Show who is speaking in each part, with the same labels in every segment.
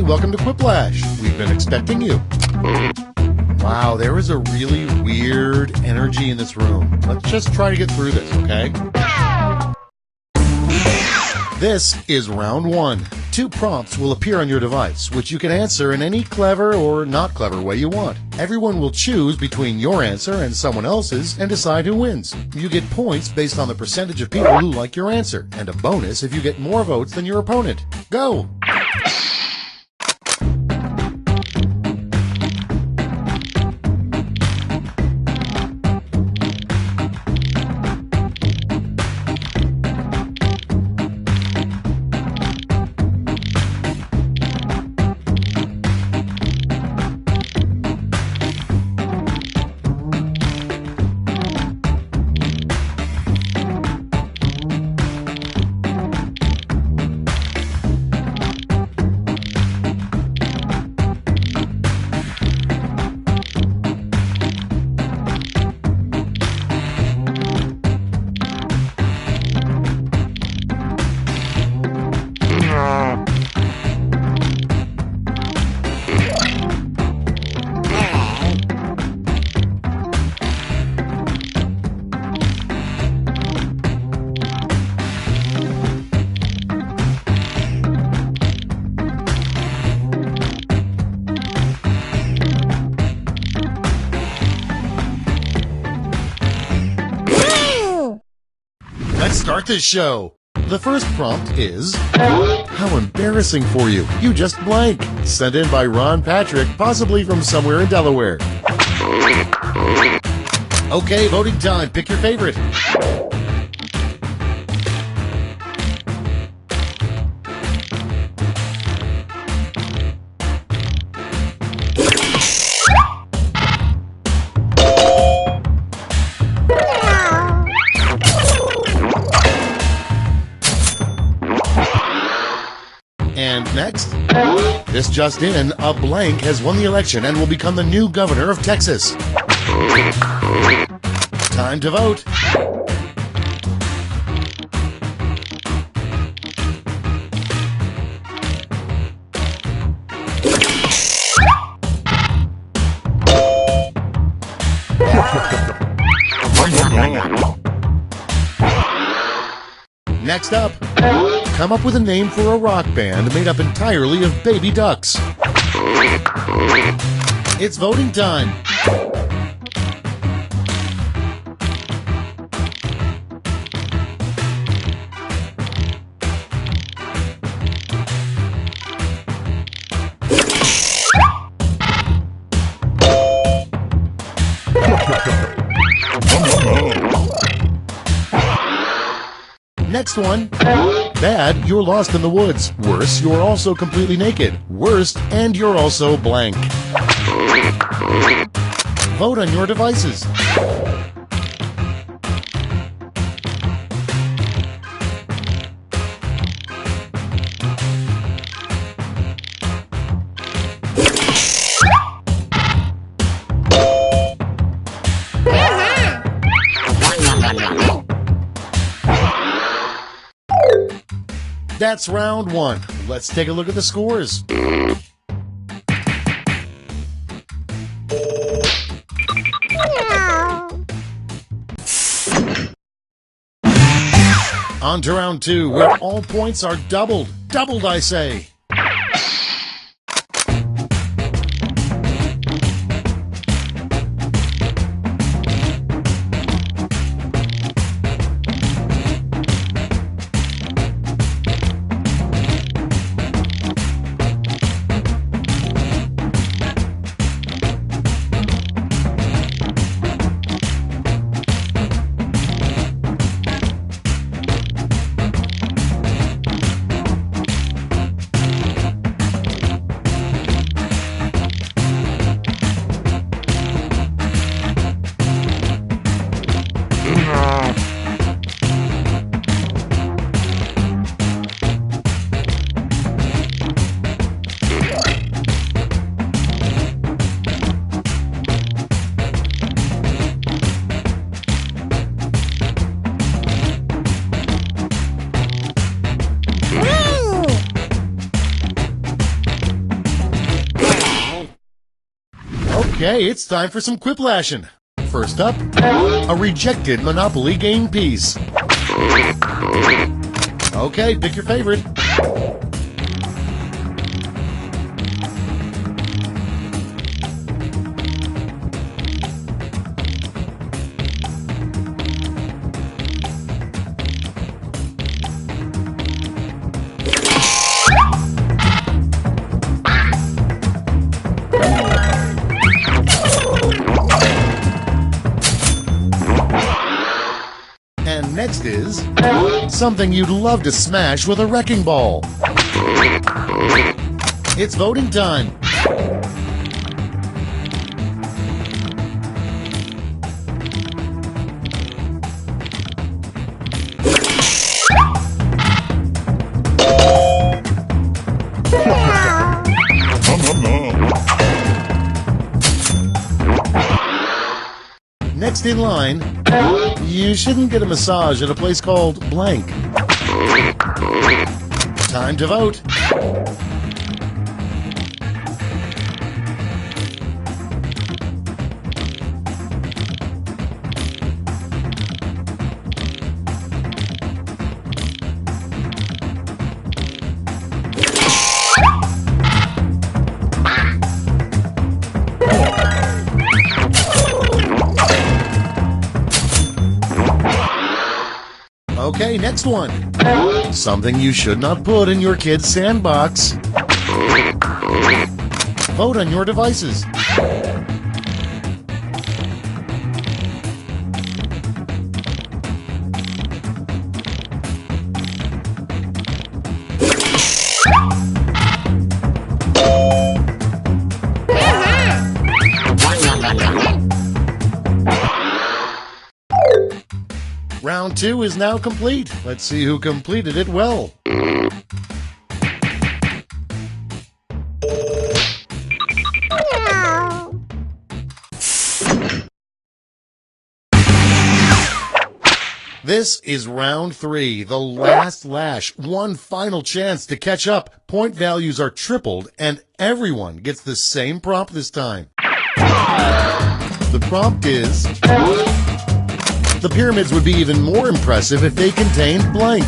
Speaker 1: welcome to Quiplash. We've been expecting you. Wow, there is a really weird energy in this room. Let's just try to get through this, okay? This is round one. 2 prompts will appear on your device, which you can answer in any clever or not clever way you want. Everyone will choose between your answer and someone else's and decide who wins. You get points based on the percentage of people who like your answer, and a bonus if you get more votes than your opponent. Go! Let's start this show. The first prompt is, how embarrassing for you. You just blank. Sent in by Ron Patrick, possibly from somewhere in Delaware. Okay, voting time. Pick your favorite. And next, this just in, a blank has won the election and will become the new governor of Texas. Time to vote. Next up, come up with a name for a rock band made up entirely of baby ducks. It's voting time. Next one. Bad, you're lost in the woods. Worse, you're also completely naked. Worst, and you're also blank. Vote on your devices. That's round one. Let's take a look at the scores. On to round two, where all points are doubled. Doubled, I say. Okay, it's time for some quiplashing. First up, a rejected Monopoly game piece. Okay, pick your favorite. And next is something you'd love to smash with a wrecking ball. It's voting time. Next in line, you shouldn't get a massage at a place called blank. Time to vote. Okay, next one. Something you should not put in your kid's sandbox. Vote on your devices. Round 2 is now complete. Let's see who completed it well. This is round 3, the last lash. One final chance to catch up. Point values are tripled, and everyone gets the same prompt this time. The prompt is: the pyramids would be even more impressive if they contained blank.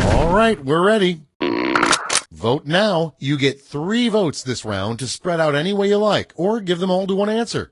Speaker 1: All right, we're ready. Vote now. You get 3 votes this round to spread out any way you like, or give them all to one answer.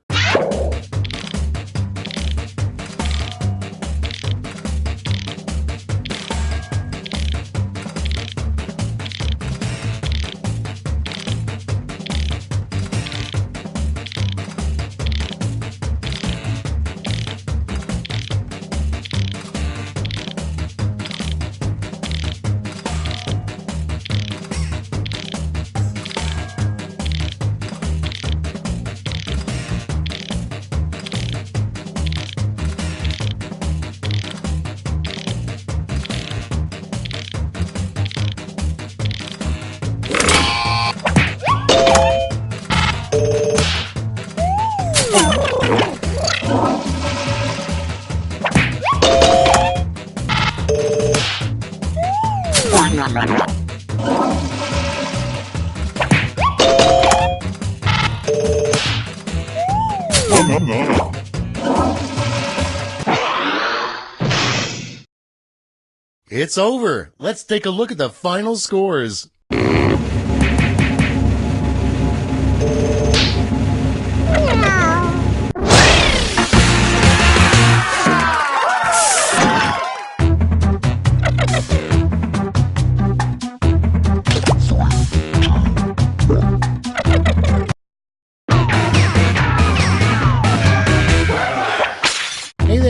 Speaker 1: It's over. Let's take a look at the final scores.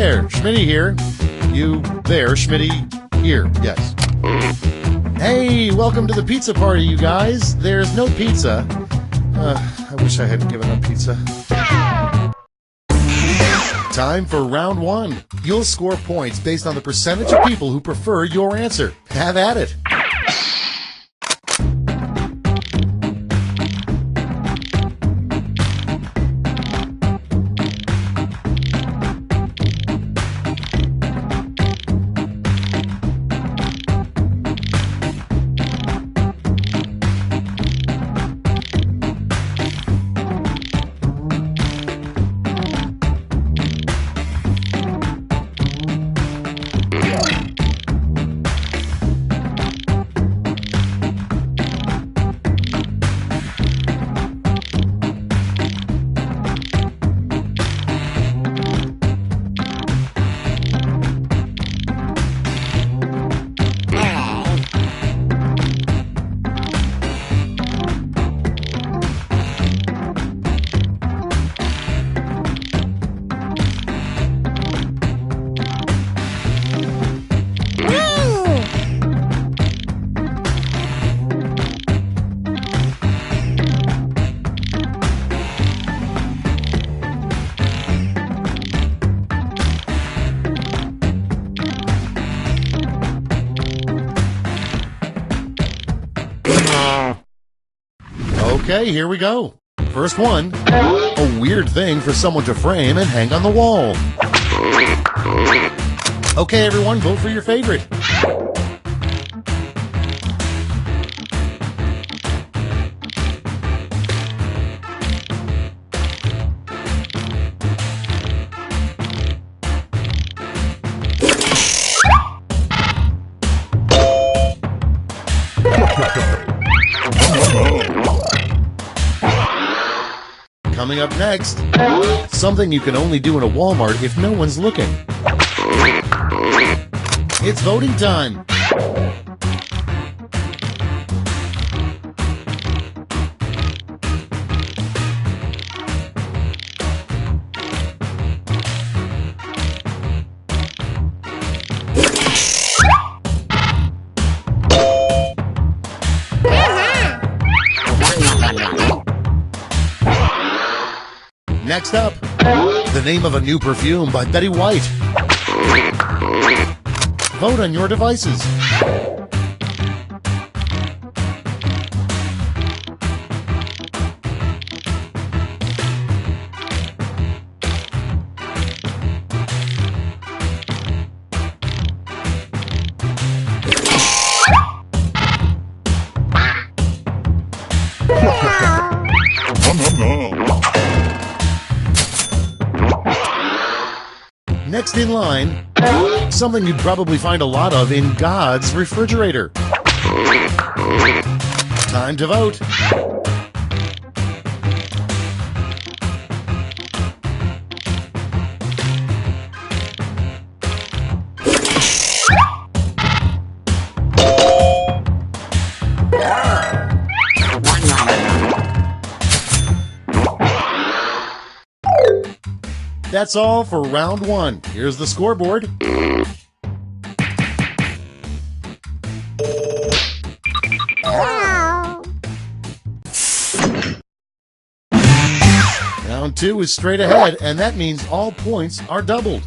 Speaker 1: there, Schmitty here. You there, Schmitty here, yes. Hey, welcome to the pizza party, you guys. There's no pizza. I wish I hadn't given up pizza. Time for round one. You'll score points based on the percentage of people who prefer your answer. Have at it. Okay, here we go. First one, a weird thing for someone to frame and hang on the wall. Okay, everyone, vote for your favorite. Coming up next, something you can only do in a Walmart if no one's looking. It's voting time. Next up, the name of a new perfume by Betty White. Vote on your devices. Next in line, something you'd probably find a lot of in God's refrigerator. Time to vote. That's all for round one. Here's the scoreboard. Round two is straight ahead, and that means all points are doubled.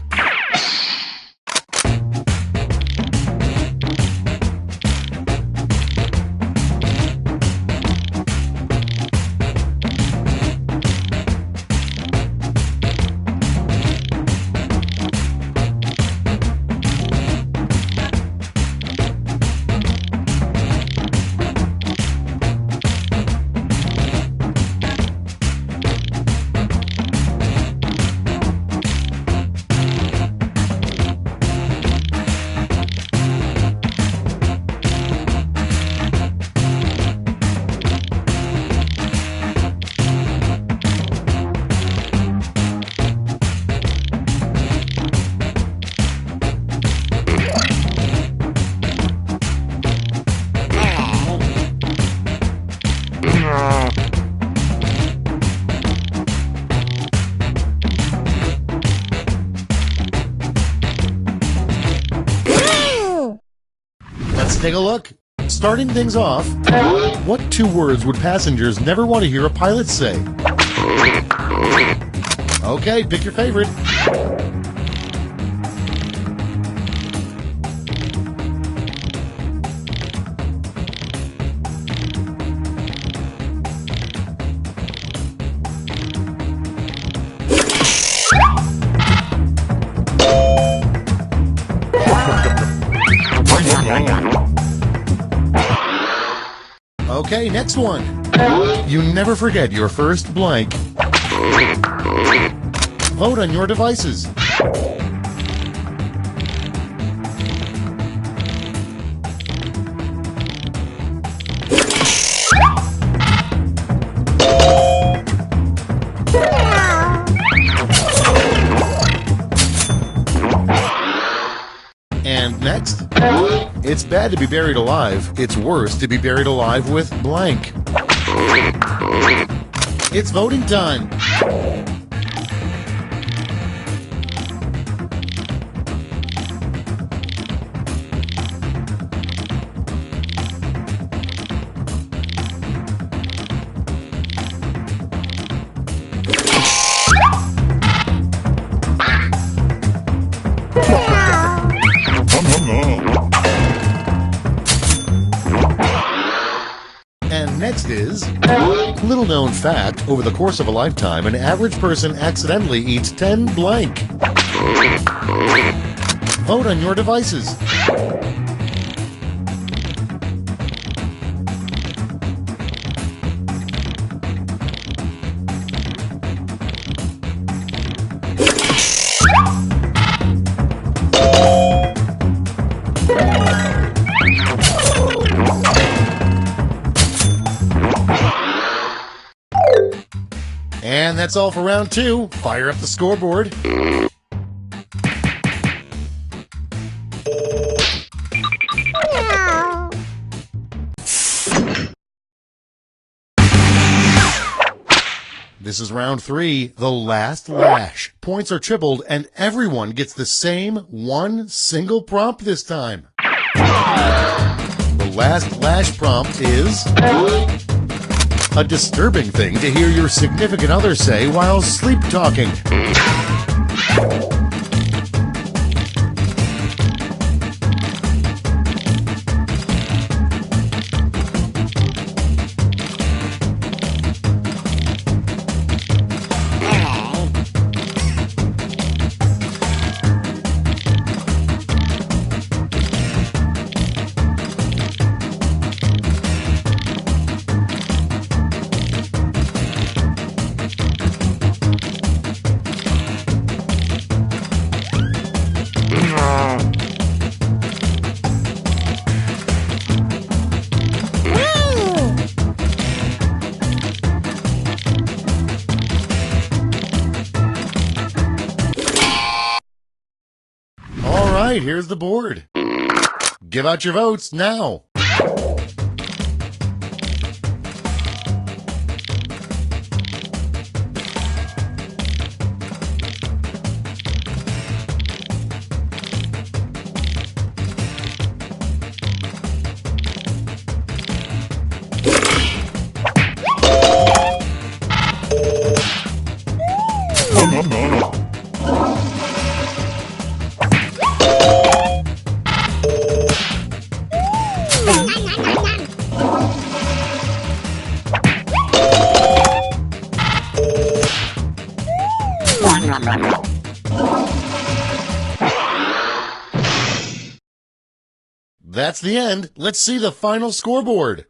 Speaker 1: take a look. Starting things off, what two words would passengers never want to hear a pilot say? Okay, pick your favorite. Okay, next one. You never forget your first blank. Vote on your devices. And next, it's bad to be buried alive. It's worse to be buried alive with blank. It's voting time. And next is, little known fact, over the course of a lifetime, an average person accidentally eats 10 blank. Vote on your devices. And that's all for round 2. Fire up the scoreboard. This is round 3, the last lash. Points are tripled and everyone gets the same one single prompt this time. The last lash prompt is a disturbing thing to hear your significant other say while sleep talking. All right, here's the board. Give out your votes now. That's the end. Let's see the final scoreboard.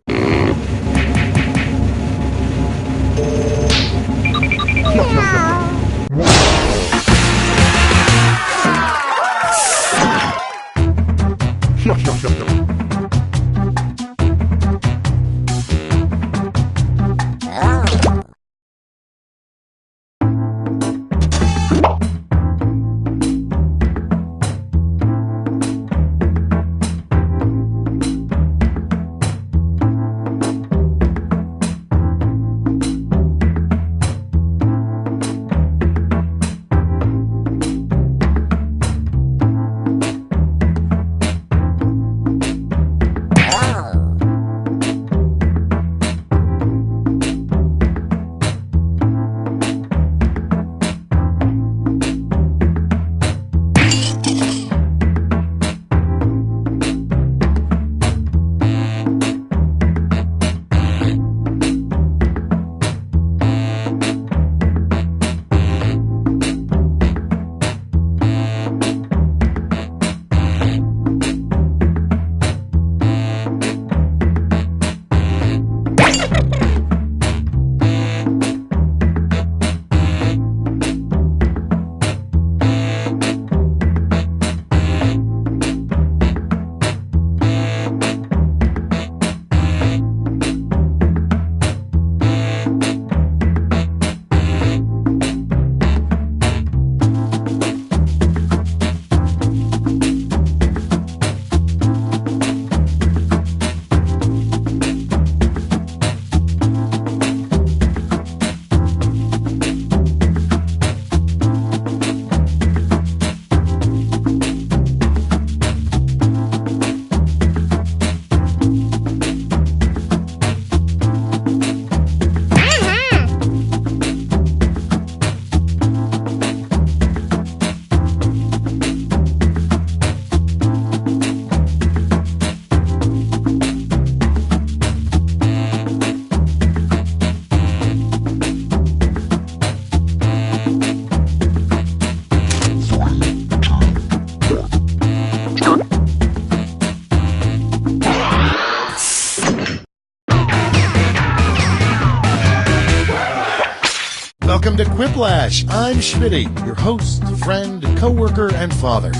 Speaker 1: Quiplash, I'm Schmitty, your host, friend, co-worker, and father.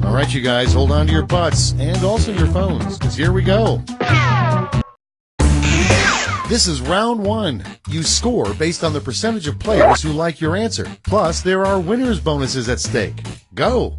Speaker 1: All right, you guys, hold on to your butts and also your phones, because here we go. This is round one. You score based on the percentage of players who like your answer. Plus, there are winners' bonuses at stake. Go!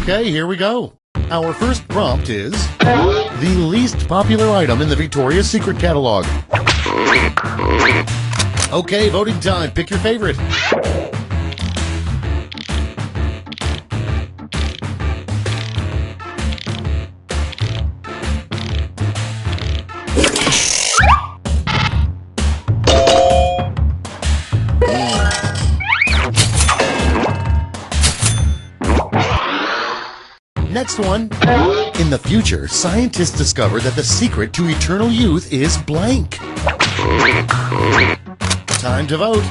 Speaker 1: Okay, here we go. Our first prompt is the least popular item in the Victoria's Secret catalog. Okay, voting time. Pick your favorite. Next one. In the future, scientists discover that the secret to eternal youth is blank. Time to vote.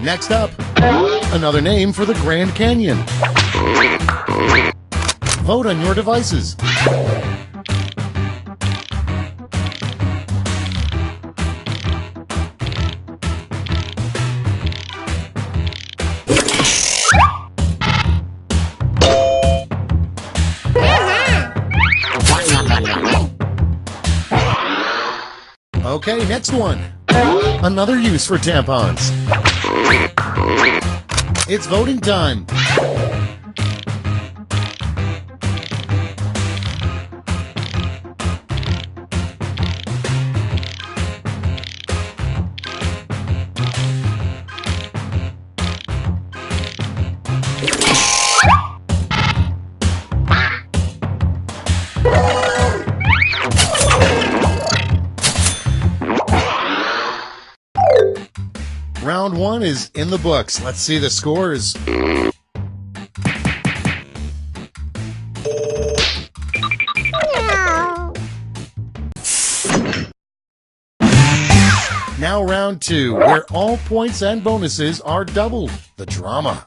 Speaker 1: Next up, another name for the Grand Canyon. Vote on your devices. Okay, next one. Another use for tampons. It's voting time. Round one is in the books. Let's see the scores. Now round two, where all points and bonuses are doubled. The drama.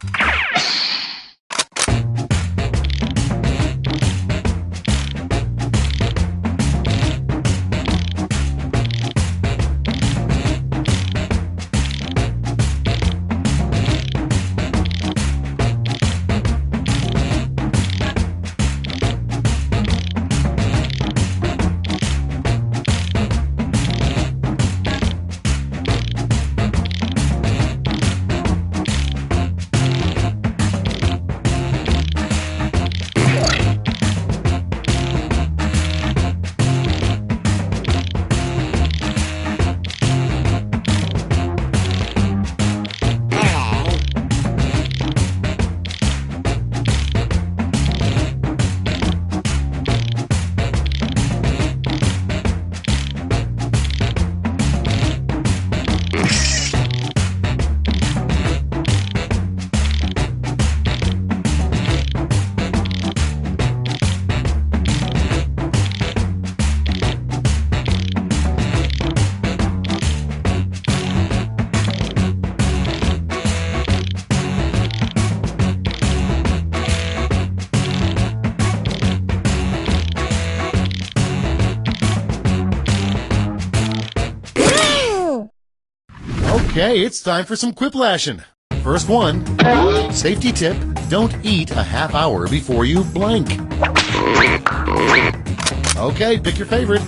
Speaker 1: Okay, it's time for some quiplashing. First one, safety tip, don't eat a half hour before you blank. Okay, pick your favorite.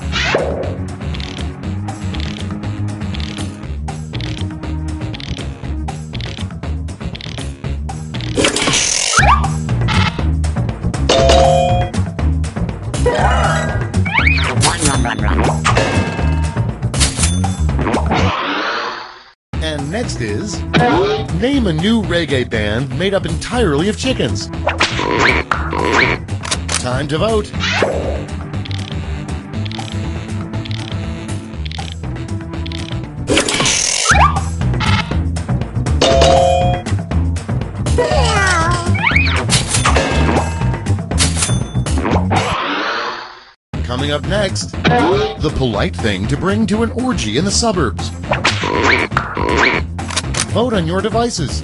Speaker 1: And next is, name a new reggae band made up entirely of chickens. Time to vote. Coming up next, the polite thing to bring to an orgy in the suburbs. Vote on your devices.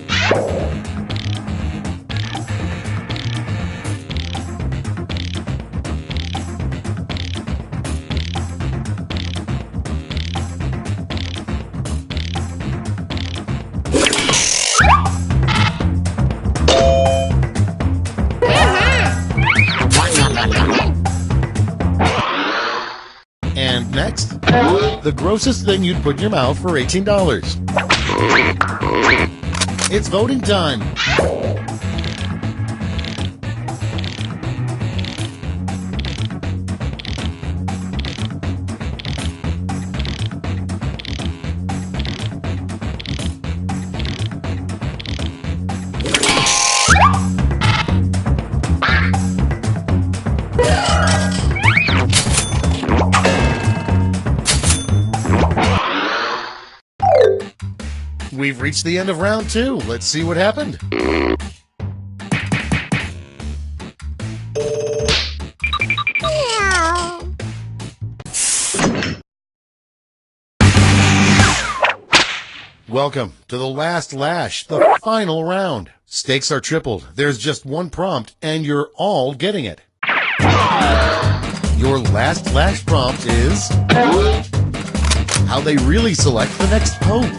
Speaker 1: And next, the grossest thing you'd put in your mouth for $18. It's voting time. We've reached the end of round 2. Let's see what happened. Welcome to the last lash, the final round. Stakes are tripled. There's just one prompt, and you're all getting it. Your last lash prompt is how they really select the next pope.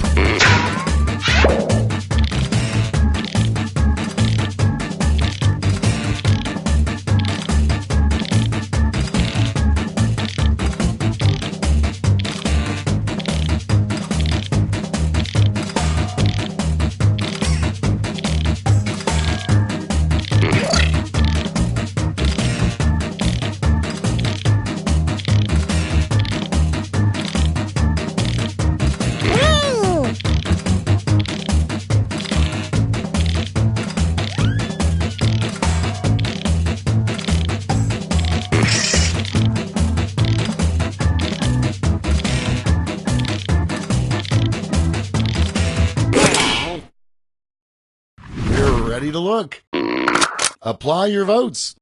Speaker 1: Ready to look. Apply your votes.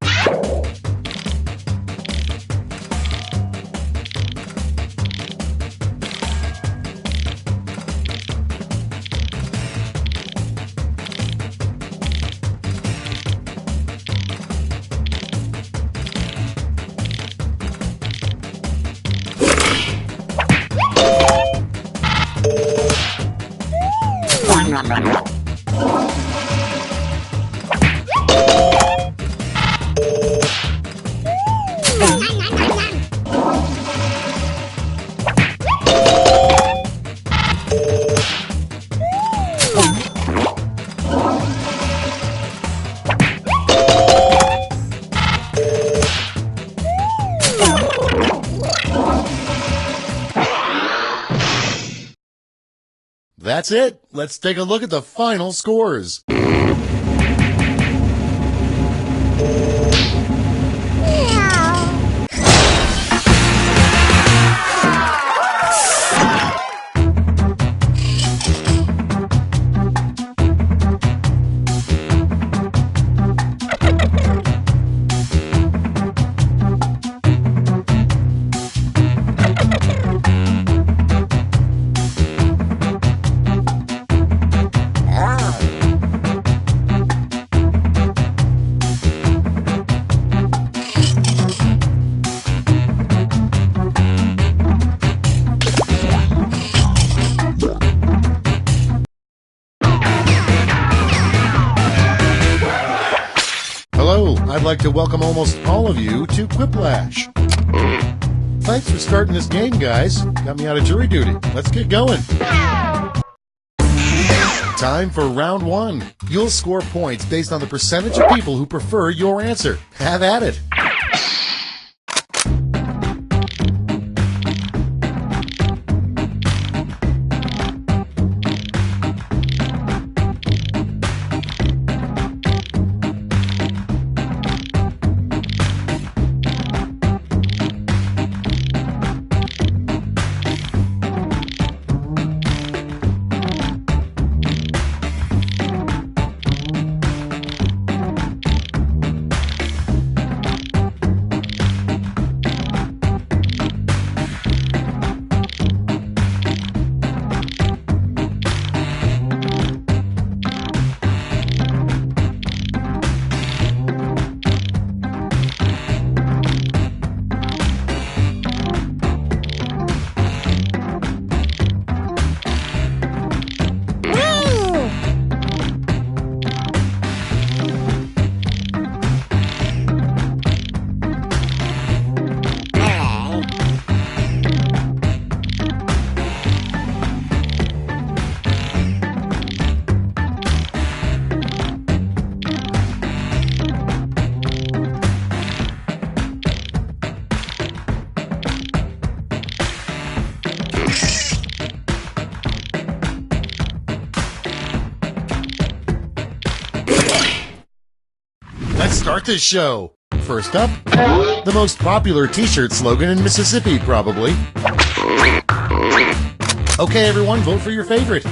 Speaker 1: That's it. Let's take a look at the final scores. like to welcome almost all of you to Quiplash. Thanks for starting this game, guys. Got me out of jury duty. Let's get going. Time for round one. You'll score points based on the percentage of people who prefer your answer. Have at it. Let's start this show. First up, the most popular t-shirt slogan in Mississippi, probably. Okay, everyone, vote for your favorite.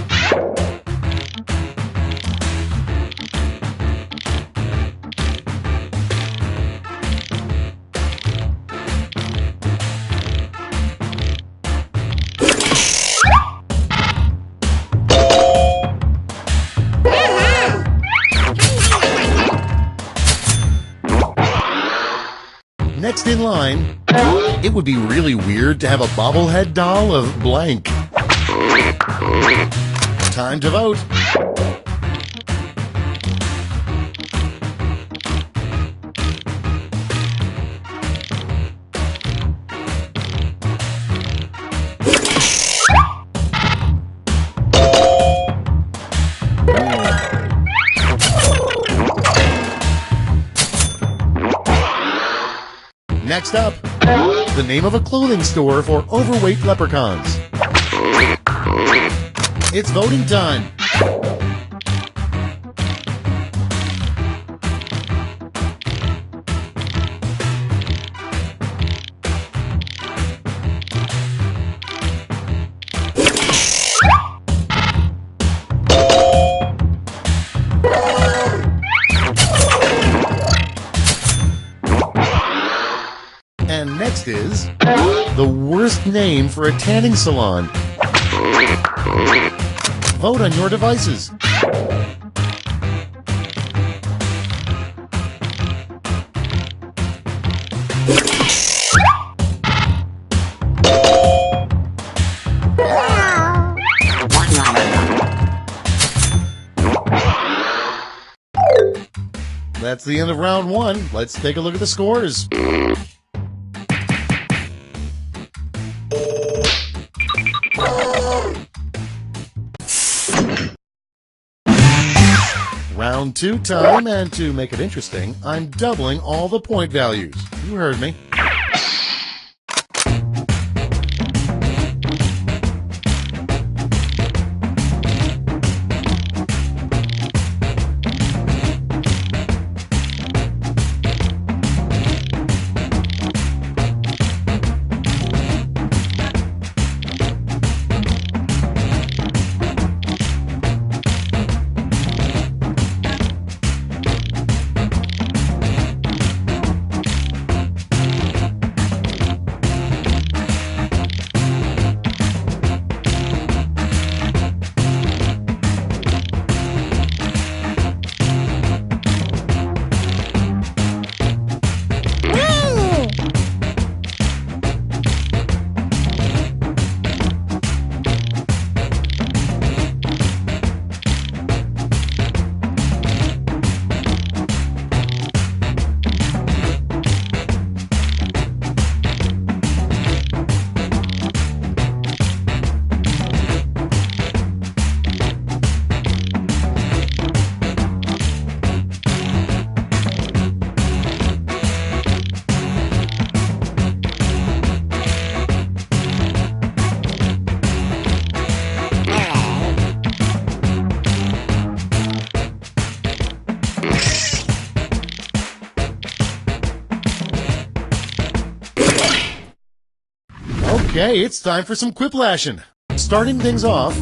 Speaker 1: Next in line, it would be really weird to have a bobblehead doll of blank. Time to vote. Next up, the name of a clothing store for overweight leprechauns. It's voting time. And next is the worst name for a tanning salon. Vote on your devices. That's the end of round one. Let's take a look at the scores. Round two time, and to make it interesting, I'm doubling all the point values. You heard me. Okay, it's time for some quiplashing. Starting things off,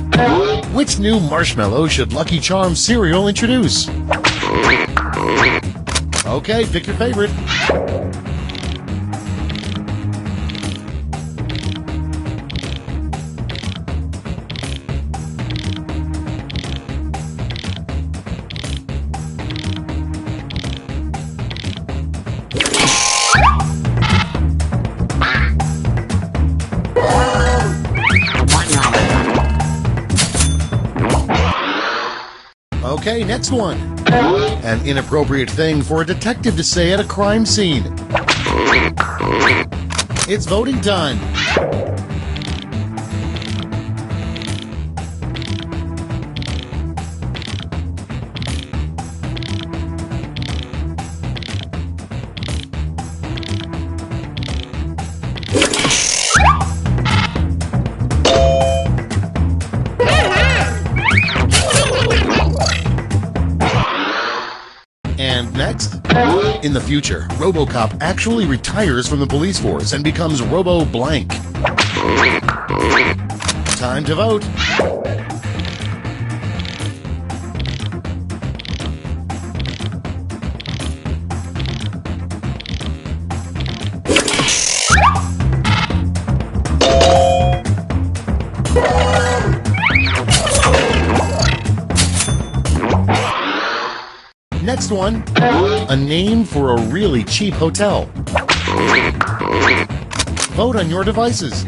Speaker 1: which new marshmallow should Lucky Charms cereal introduce? Okay, pick your favorite. Okay, next one. An inappropriate thing for a detective to say at a crime scene. It's voting time. And next, in the future, RoboCop actually retires from the police force and becomes Robo-Blank. Time to vote. Next one, a name for a really cheap hotel. Vote on your devices.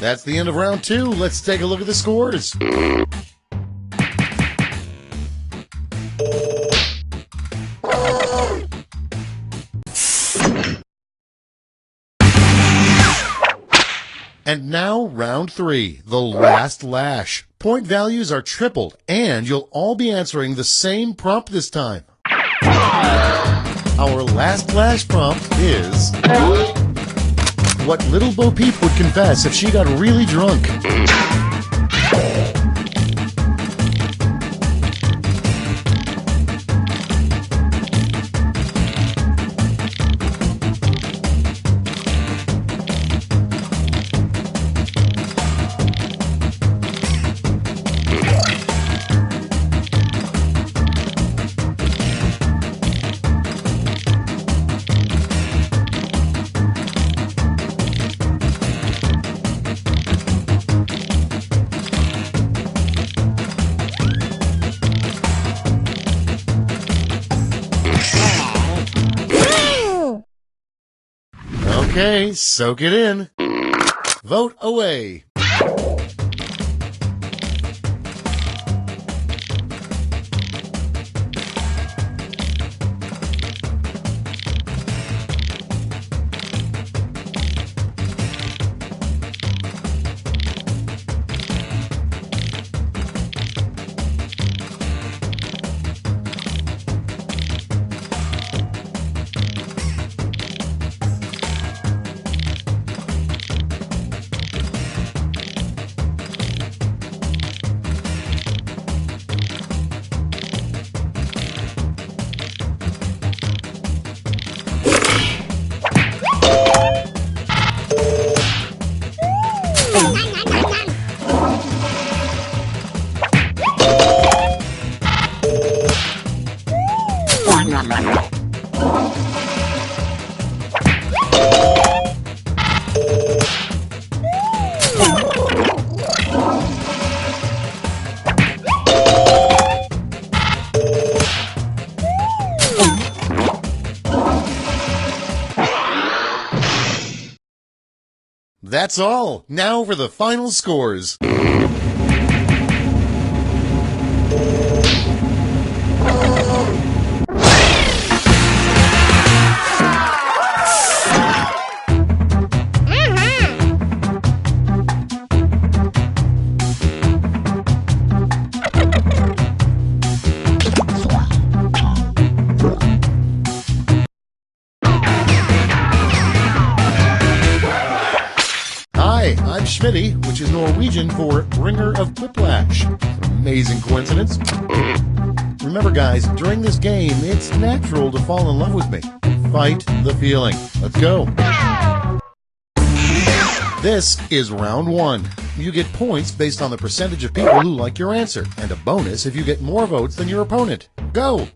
Speaker 1: That's the end of round 2. Let's take a look at the scores. And now round 3, the last lash. Point values are tripled, and you'll all be answering the same prompt this time. Our last lash prompt is... what Little Bo Peep would confess if she got really drunk. Okay, soak it in. Vote away. That's all. Now for the final scores. Schmitty, which is Norwegian for bringer of whiplash. Amazing coincidence. Remember, guys, during this game, it's natural to fall in love with me. Fight the feeling. Let's go. This is round one. You get points based on the percentage of people who like your answer, and a bonus if you get more votes than your opponent. Go!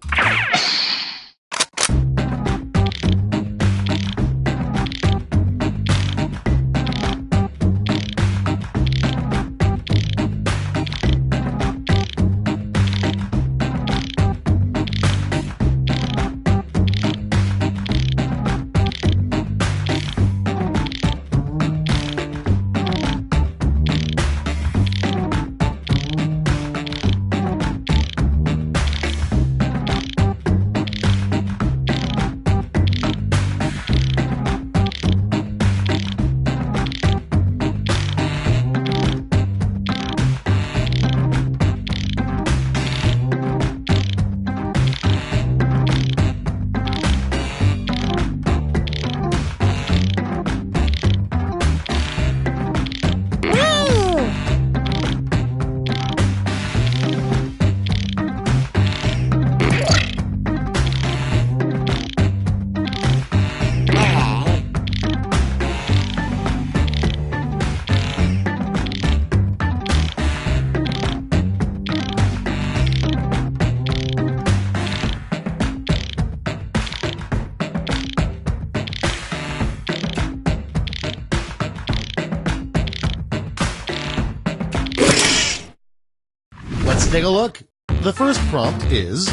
Speaker 1: Let's take a look. The first prompt is,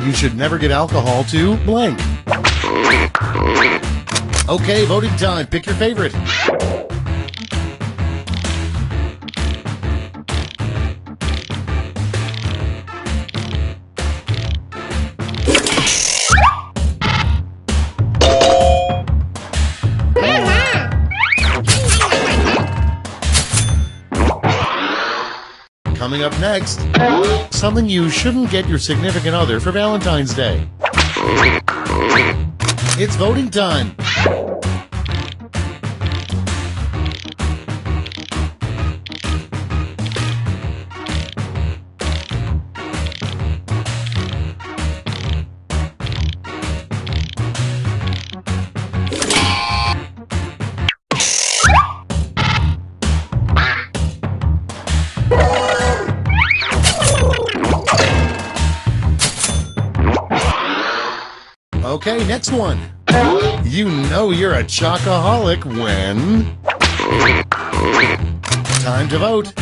Speaker 1: you should never get alcohol to blank. Okay, voting time. Pick your favorite. Coming up next, something you shouldn't get your significant other for Valentine's Day. It's voting time. Okay, next one. You know you're a chocoholic when... Time to vote.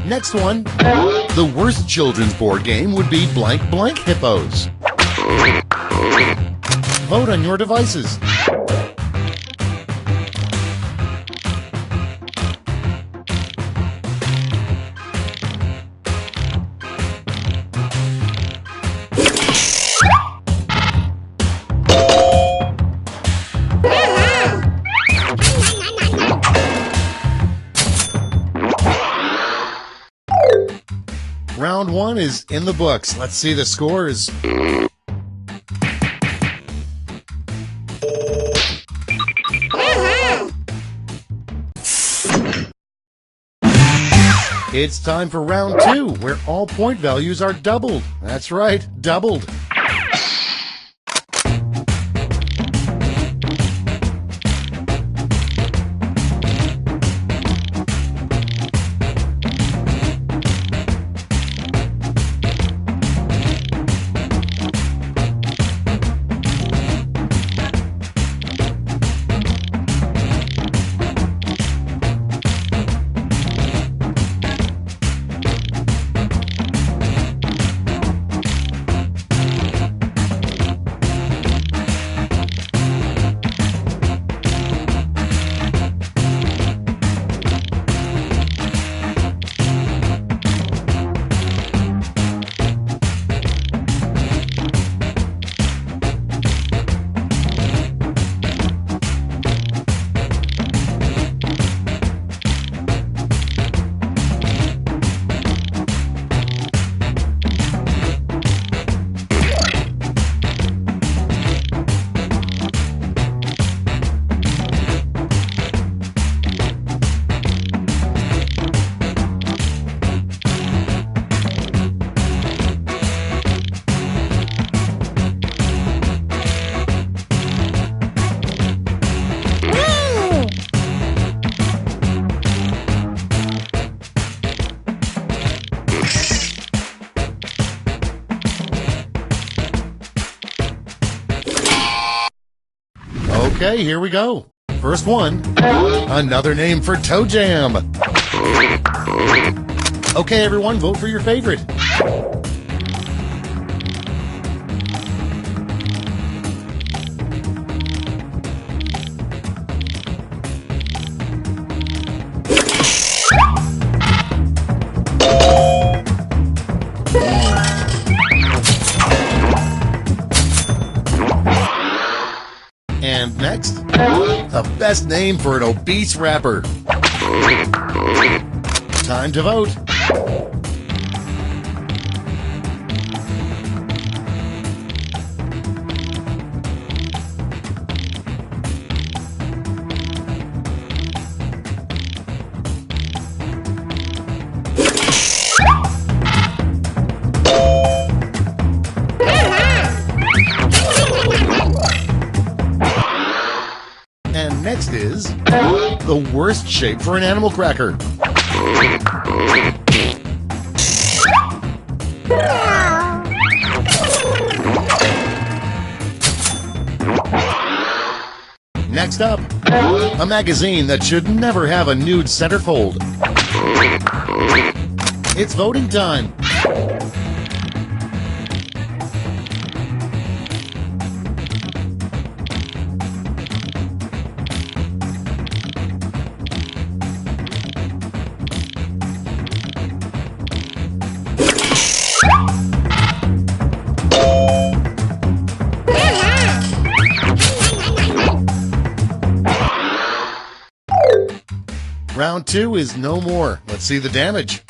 Speaker 1: Next one. The worst children's board game would be blank blank hippos. Vote on your devices. Round one is in the books. Let's see the scores. It's time for round two, where all point values are doubled. That's right, doubled. Okay, here we go. First one, another name for Toe Jam. Okay, everyone, vote for your favorite. And next, the best name for an obese rapper. Time to vote. And next is the worst shape for an animal cracker. Next up, a magazine that should never have a nude centerfold. It's voting time. Round 2 is no more. Let's see the damage.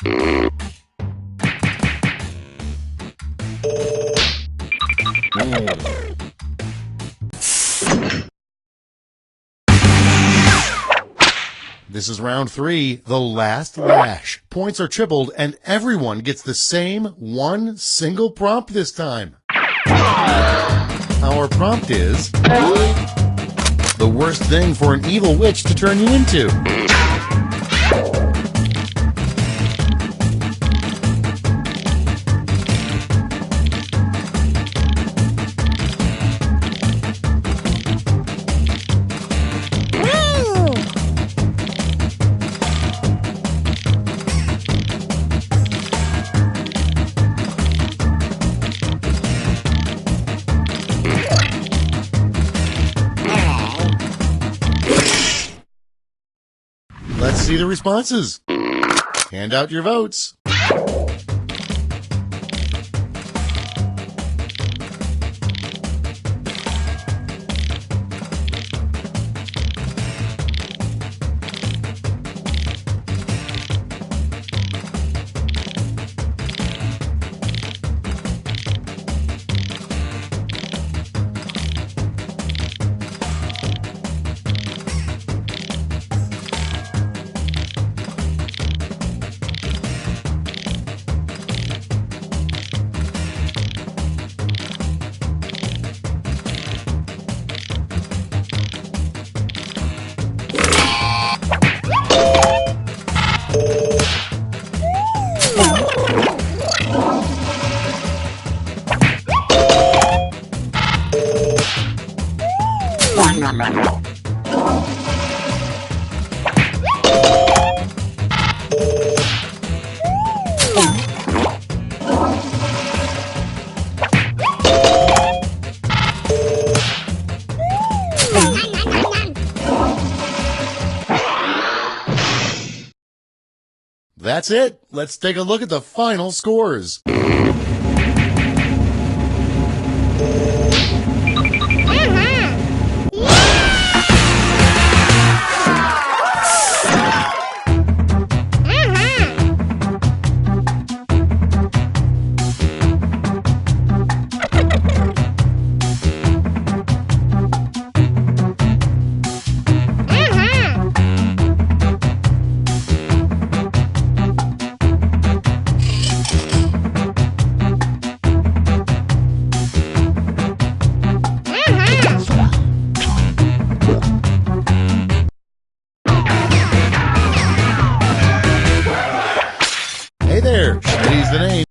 Speaker 1: This is round 3, the last lash. Points are tripled and everyone gets the same one single prompt this time. Our prompt is the worst thing for an evil witch to turn you into. Let's see the responses. Hand out your votes. That's it. Let's take a look at the final scores. Hey there, Schmitty's the name.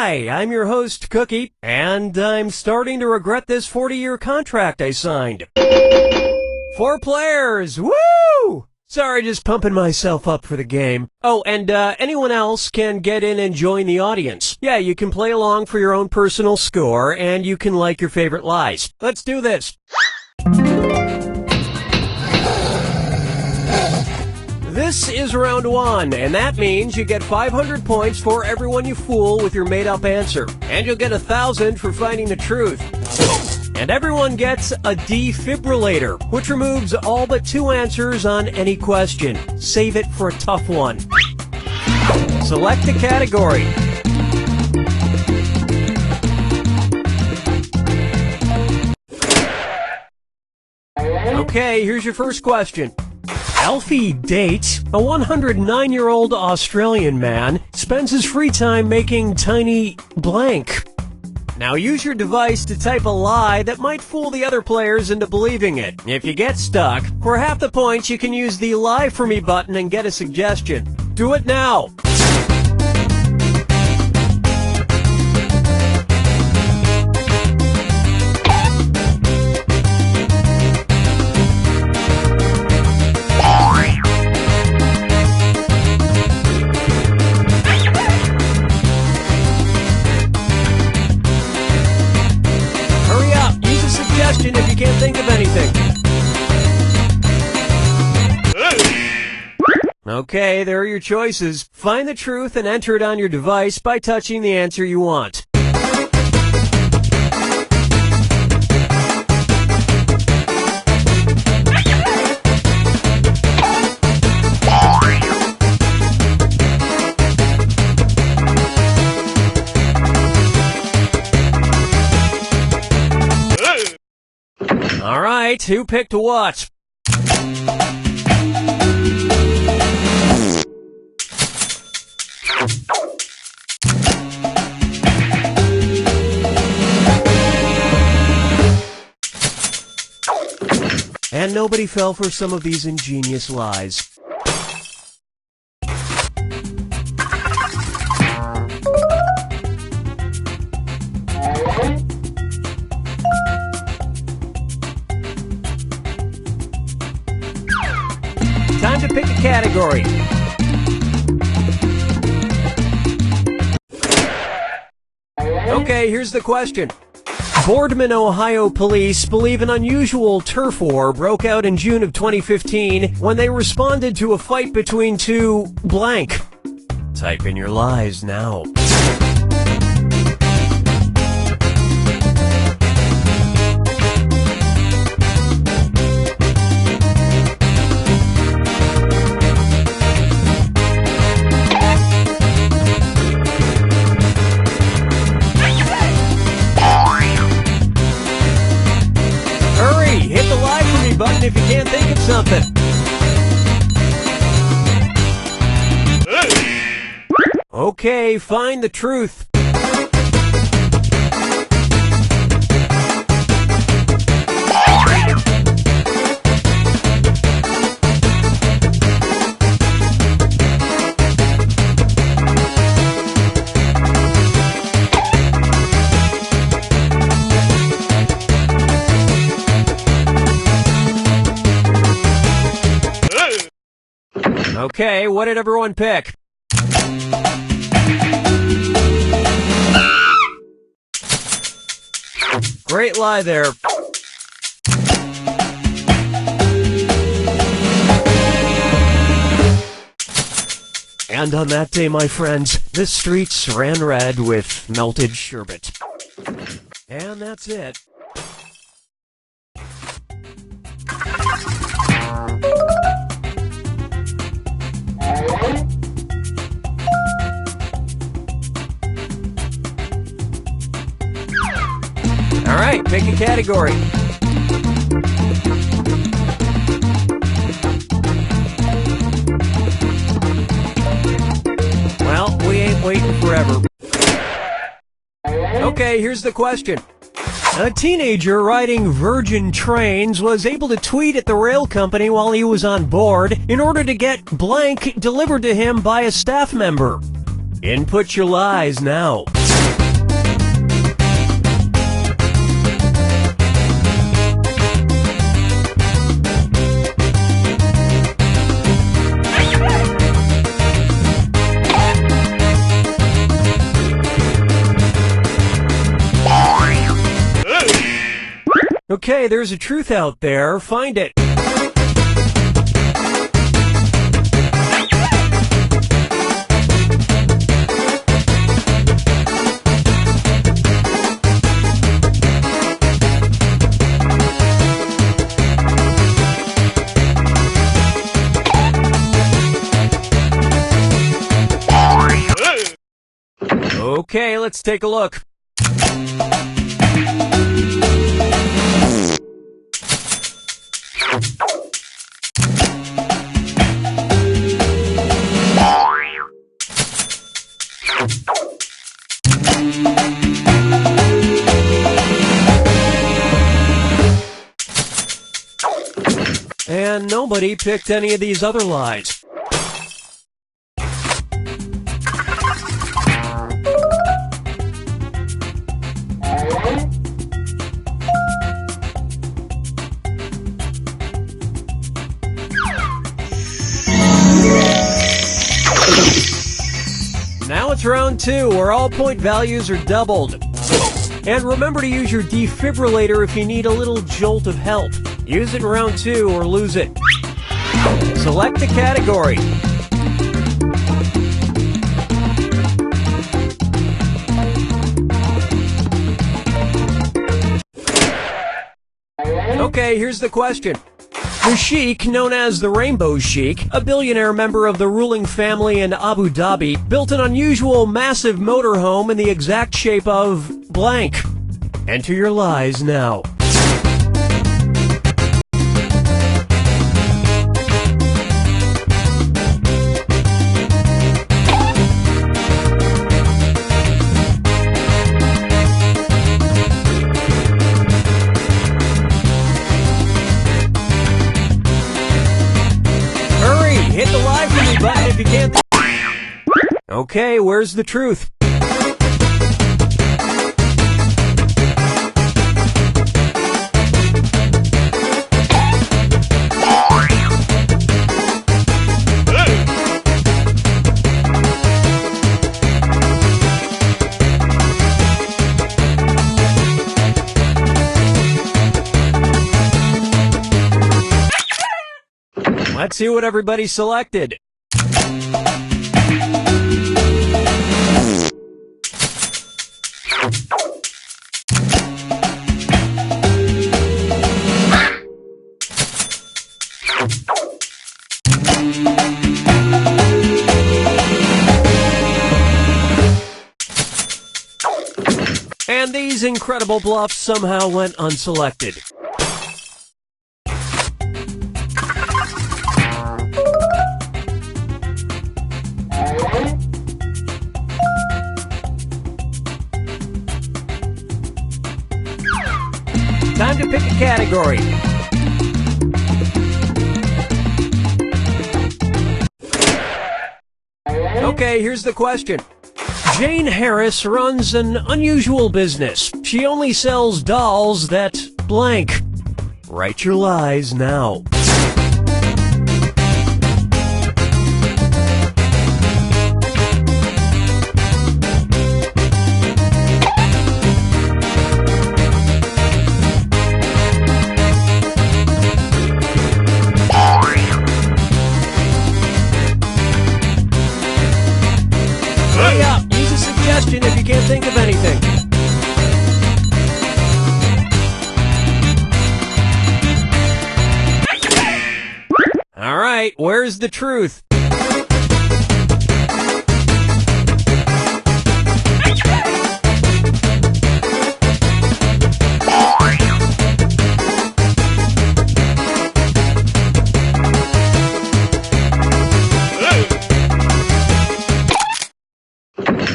Speaker 2: Hi, I'm your host, Cookie, and I'm starting to regret this 40-year contract I signed. 4 players! Woo! Sorry, just pumping myself up for the game. Oh, and anyone else can get in and join the audience. Yeah, you can play along for your own personal score, and you can like your favorite lies. Let's do this. This is round 1, and that means you get 500 points for everyone you fool with your made-up answer. And you'll get 1,000 for finding the truth. And everyone gets a defibrillator, which removes all but 2 answers on any question. Save it for a tough one. Select a category. Okay, here's your first question. Alfie Date, a 109-year-old Australian man, spends his free time making tiny blank. Now use your device to type a lie that might fool the other players into believing it. If you get stuck, for half the points you can use the Lie For Me button and get a suggestion. Do it now! If you can't think of anything. Okay, there are your choices. Find the truth and enter it on your device by touching the answer you want. All right, who picked what? And nobody fell for some of these ingenious lies. Time to pick a category. Okay, here's the question. Boardman, Ohio police believe an unusual turf war broke out in June of 2015 when they responded to a fight between 2 blank. Type in your lies now. Hit the Lie For Me button if you can't think of something. Okay, find the truth. Okay, what did everyone pick? Great lie there. And on that day, my friends, the streets ran red with melted sherbet. And that's it. All right, pick a category. Well, we ain't waiting forever. Okay, here's the question. A teenager riding Virgin trains was able to tweet at the rail company while he was on board in order to get blank delivered to him by a staff member. Input your lies now. Okay, there's a truth out there. Find it. Okay, let's take a look. And nobody picked any of these other lies. Now it's round 2, where all point values are doubled. And remember to use your defibrillator if you need a little jolt of help. Use it in round 2 or lose it. Select the category. Okay, here's the question. The Sheikh, known as the Rainbow Sheikh, a billionaire member of the ruling family in Abu Dhabi, built an unusual massive motorhome in the exact shape of blank. Enter your lies now. Hit the live for me button if you can't. Okay, where's the truth? Let's see what everybody selected. And these incredible bluffs somehow went unselected. Time to pick a category. Okay, here's the question. Jane Harris runs an unusual business. She only sells dolls that blank. Write your lies now. Hurry up! Use a suggestion if you can't think of anything. Alright, where's the truth?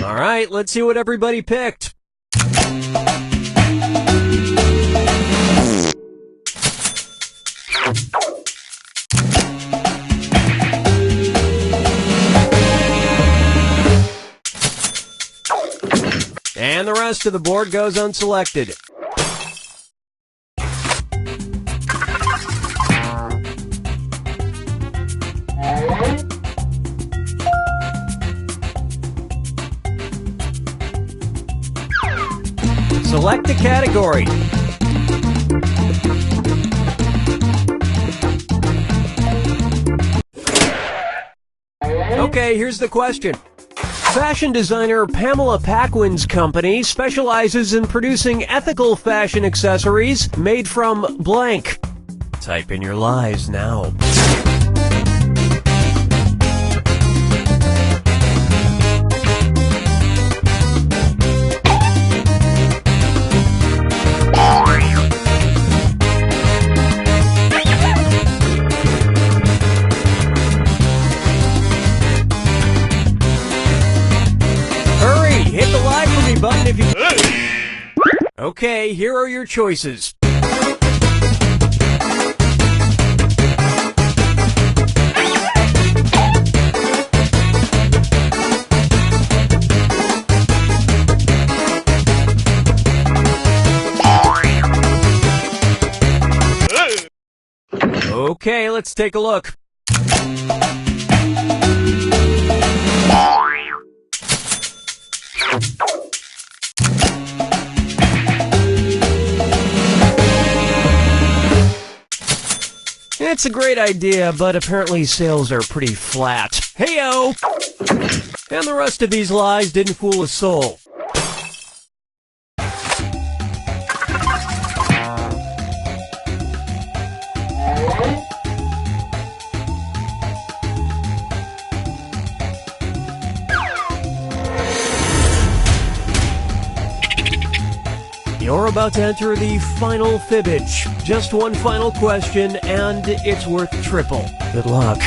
Speaker 2: Alright, let's see what everybody picked. And the rest of the board goes unselected. Select the category. Okay, here's the question. Fashion designer Pamela Paquin's company specializes in producing ethical fashion accessories made from blank. Type in your lies now. Hit the like for me button if you... Okay, here are your choices. Okay, let's take a look. It's a great idea, but apparently sales are pretty flat. Heyo! And the rest of these lies didn't fool a soul. You're about to enter the final fibbage. Just one final question, and it's worth triple. Good luck.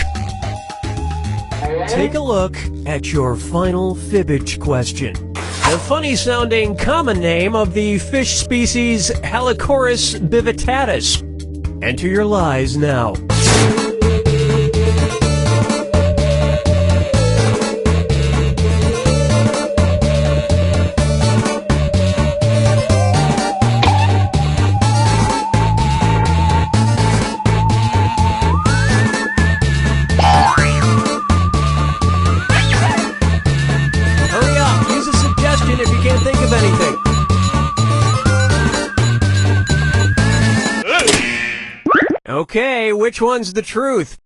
Speaker 2: Take a look at your final fibbage question. The funny-sounding common name of the fish species Halichoris bivitatus. Enter your lies now. If you can't think of anything. Okay, which one's the truth?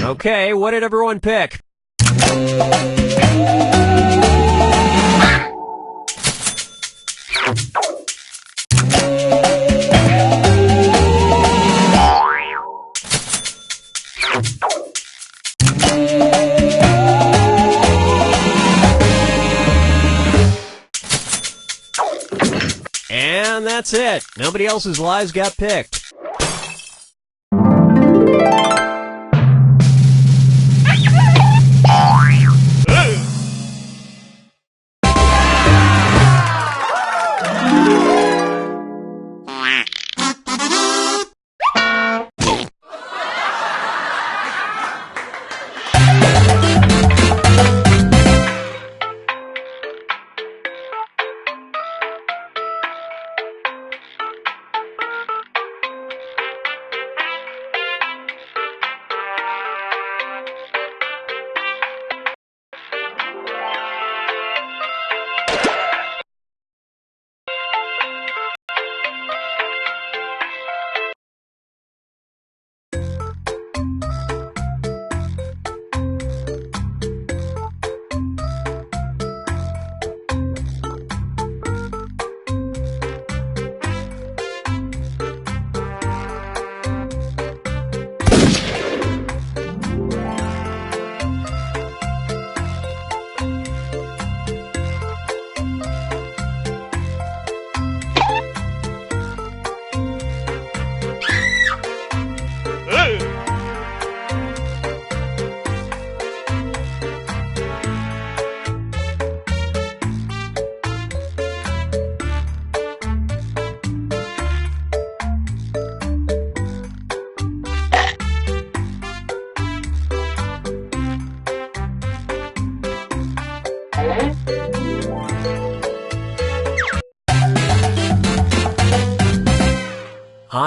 Speaker 2: Okay, what did everyone pick? And that's it. Nobody else's lies got picked.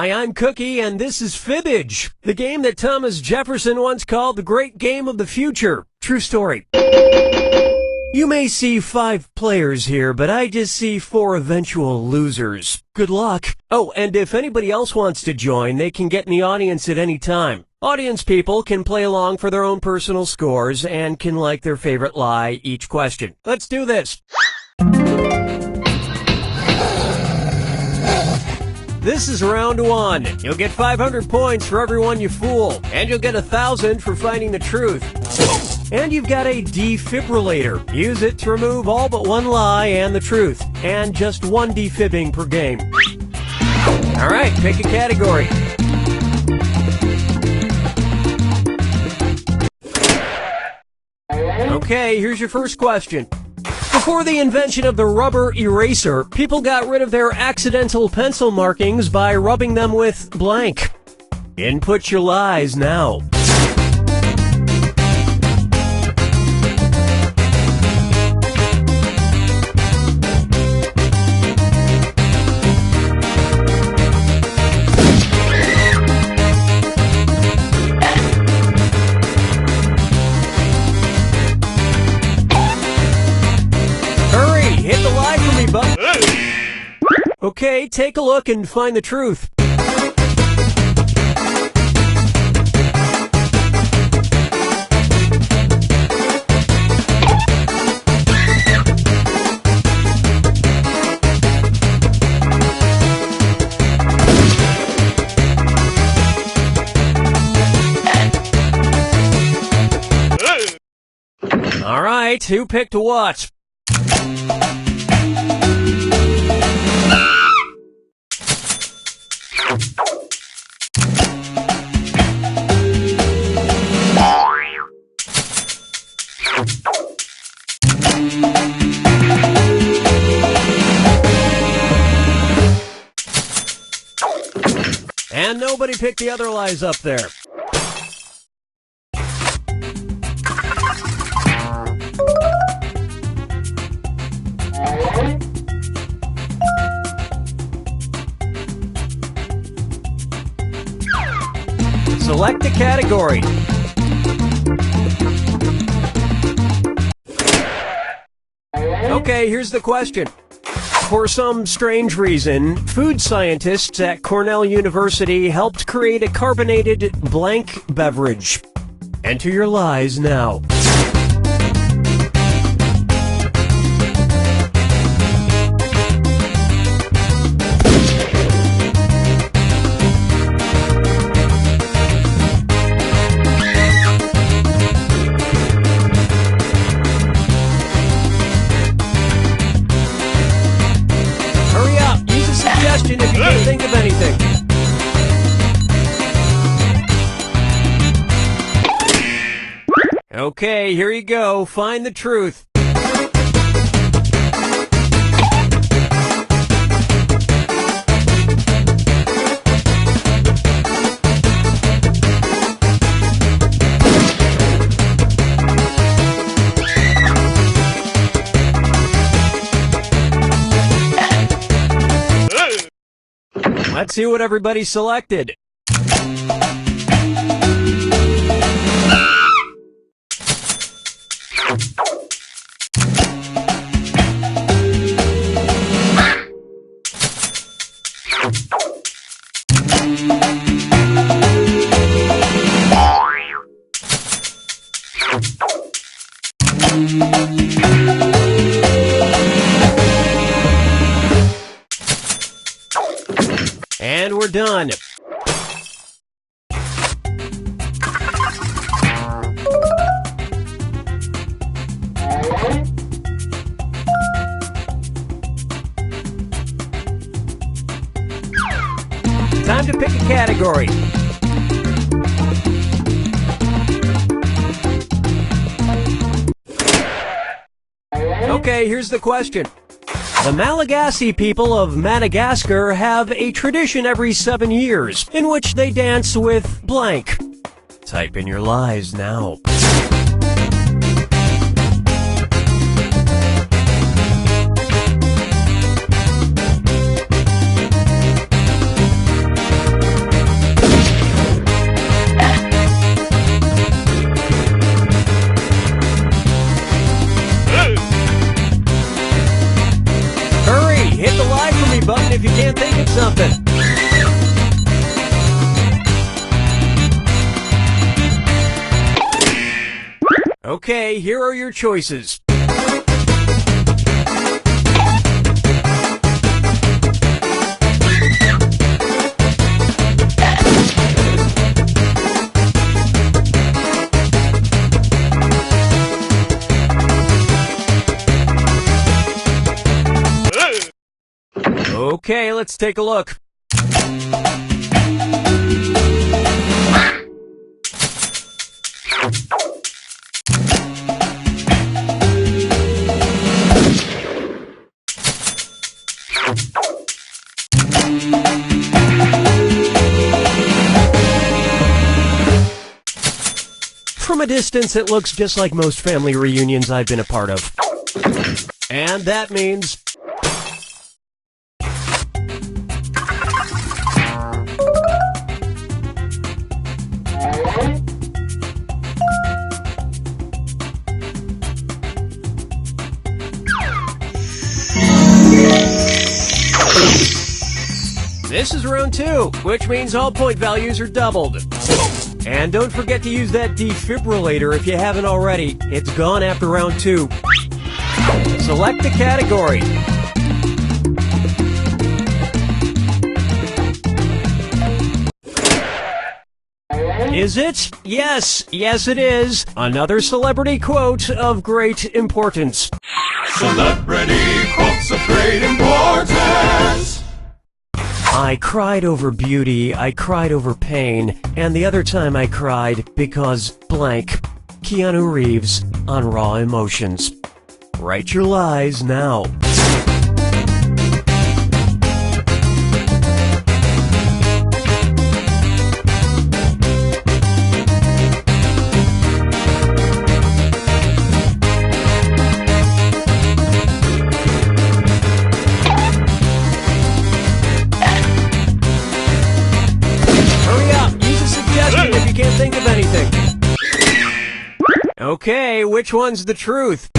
Speaker 2: Hi, I'm Cookie, and this is Fibbage, the game that Thomas Jefferson once called the great game of the future. True story. You may see 5 players here, but I just see 4 eventual losers. Good luck. Oh, and if anybody else wants to join, they can get in the audience at any time. Audience people can play along for their own personal scores and can like their favorite lie each question. Let's do this. This is round 1. You'll get 500 points for everyone you fool, and you'll get 1,000 for finding the truth. And you've got a defibrillator. Use it to remove all but one lie and the truth, and just 1 defibbing per game. All right, pick a category. Okay, here's your first question. Before the invention of the rubber eraser, people got rid of their accidental pencil markings by rubbing them with blank. Input your lies now. Okay, take a look and find the truth. All right, who picked what? And nobody picked the other lies up there. Select the category. Okay, here's the question. For some strange reason, food scientists at Cornell University helped create a carbonated blank beverage. Enter your lies now. If you can't think of anything. Okay, here you go. Find the truth. Let's see what everybody selected. And we're done. Time to pick a category. Okay, here's the question. The Malagasy people of Madagascar have a tradition every 7 years in which they dance with blank. Type in your lies now. you can't think of something. Okay, here are your choices. Okay, let's take a look. From a distance, it looks just like most family reunions I've been a part of. And that means... This is round 2, which means all point values are doubled. And don't forget to use that defibrillator if you haven't already. It's gone after round 2. Select the category. Is it? Yes, yes it is. Another celebrity quote of great importance.
Speaker 3: Celebrity quotes of great importance.
Speaker 2: I cried over beauty, I cried over pain, and the other time I cried because blank. Keanu Reeves on Raw Emotions. Write your lies now. If you can't think of anything. Okay, which one's the truth?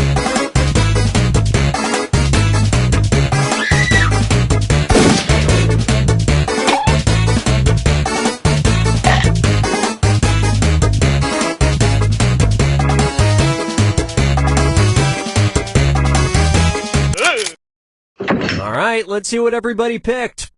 Speaker 2: All right, let's see what everybody picked.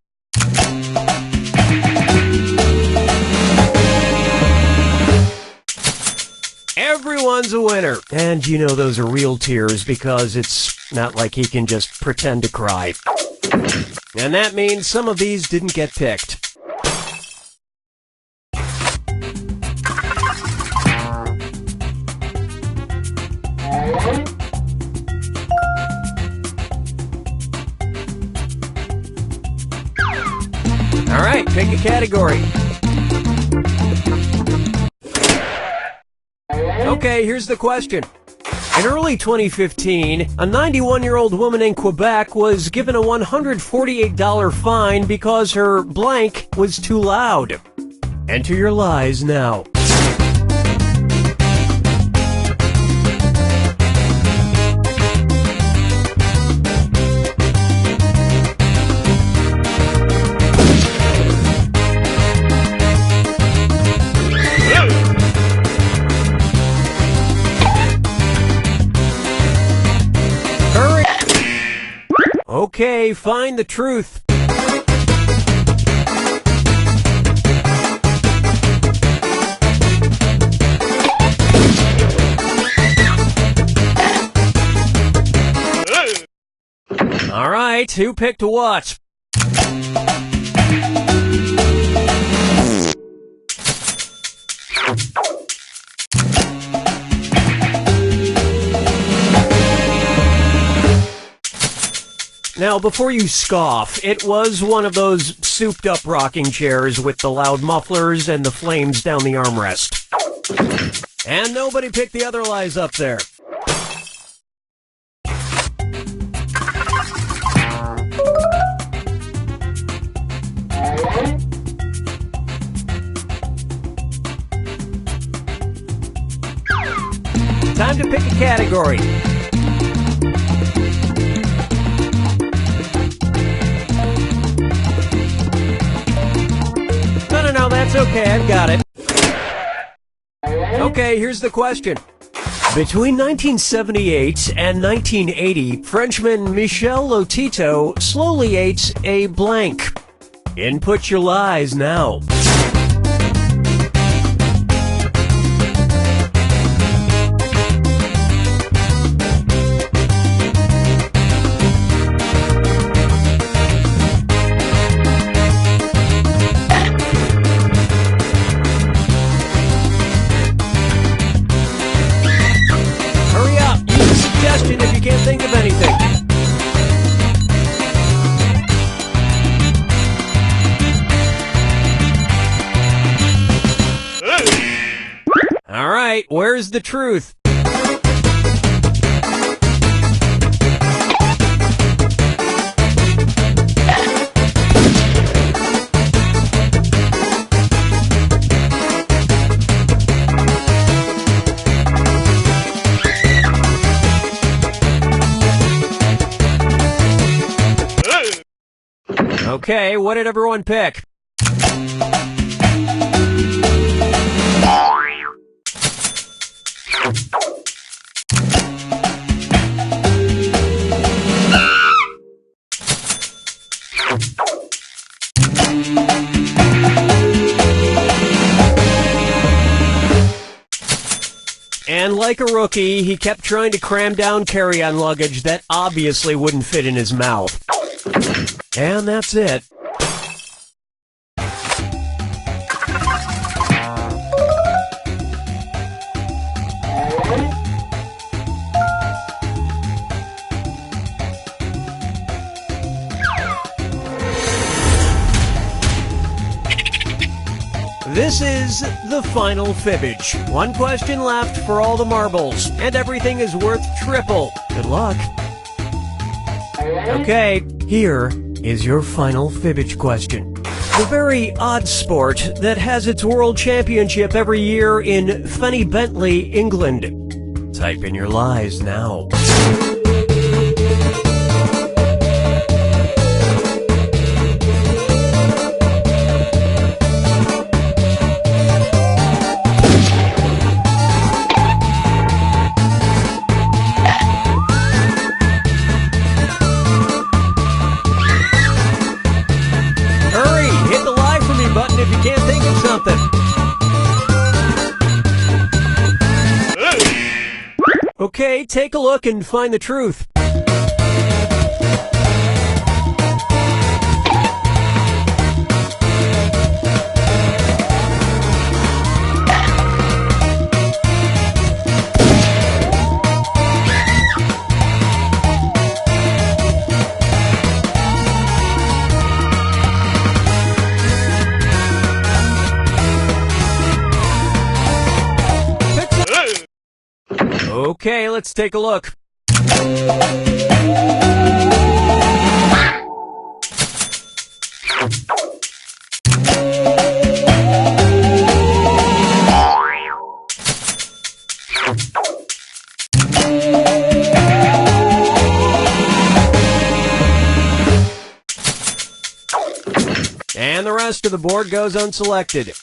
Speaker 2: Everyone's a winner. And you know those are real tears because it's not like he can just pretend to cry. And that means some of these didn't get picked. All right, pick a category. Okay, here's the question. In early 2015, a 91-year-old woman in Quebec was given a $148 fine because her blank was too loud. Enter your lies now. Okay, find the truth. All right, who picked what? Now, before you scoff, it was one of those souped-up rocking chairs with the loud mufflers and the flames down the armrest. And nobody picked the other lies up there. Time to pick a category. Okay, I've got it. Okay, here's the question. Between 1978 and 1980, Frenchman Michel Lotito slowly ate a blank. Input your lies now. Hurry up, use a suggestion if you can't think of anything. All right, where's the truth? Okay, what did everyone pick? And like a rookie, he kept trying to cram down carry-on luggage that obviously wouldn't fit in his mouth. And that's it. This is the final fibbage. One question left for all the marbles, and everything is worth triple. Good luck. Okay, here is your final fibbage question. The very odd sport that has its world championship every year in Funny Bentley, England. Type in your lies now. Button if you can't think of something. Okay, take a look and find the truth. Okay, let's take a look. And the rest of the board goes unselected.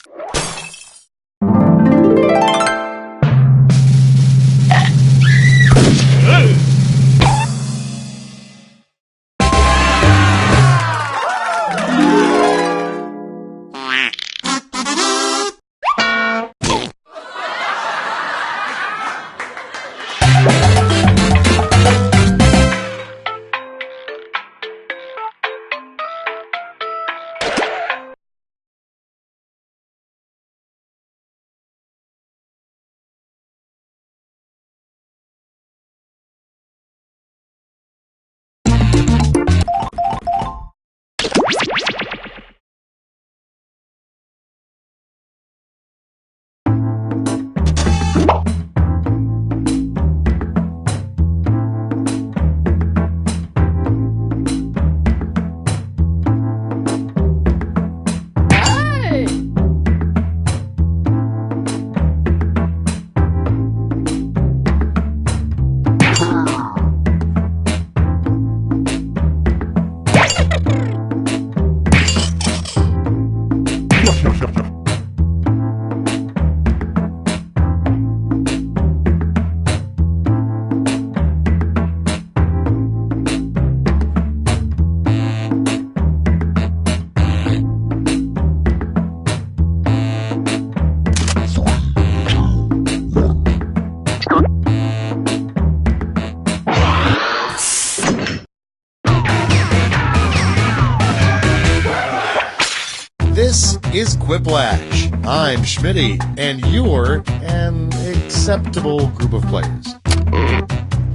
Speaker 1: This is Quiplash. I'm Schmitty, and you're an acceptable group of players.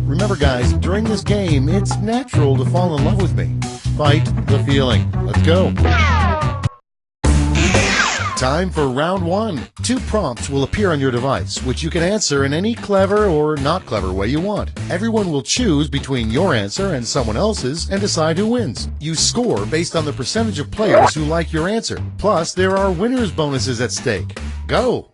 Speaker 1: Remember, guys, during this game, it's natural to fall in love with me. Fight the feeling. Let's go. Time for round one. 2 prompts will appear on your device, which you can answer in any clever or not clever way you want. Everyone will choose between your answer and someone else's and decide who wins. You score based on the percentage of players who like your answer. Plus, there are winners' bonuses at stake. Go!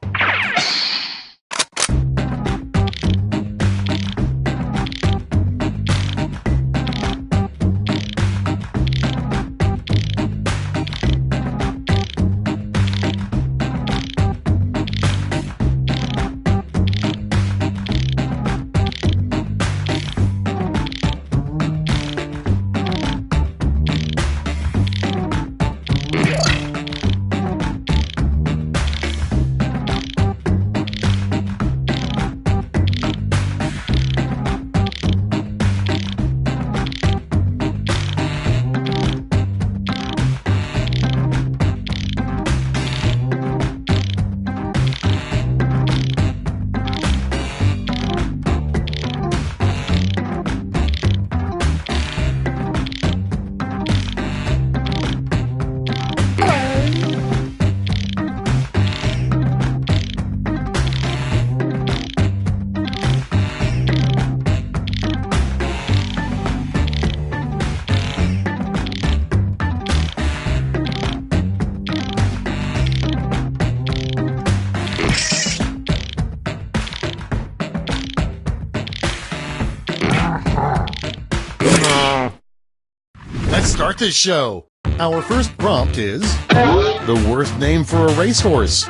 Speaker 1: Let's start this show. Our first prompt is the worst name for a racehorse.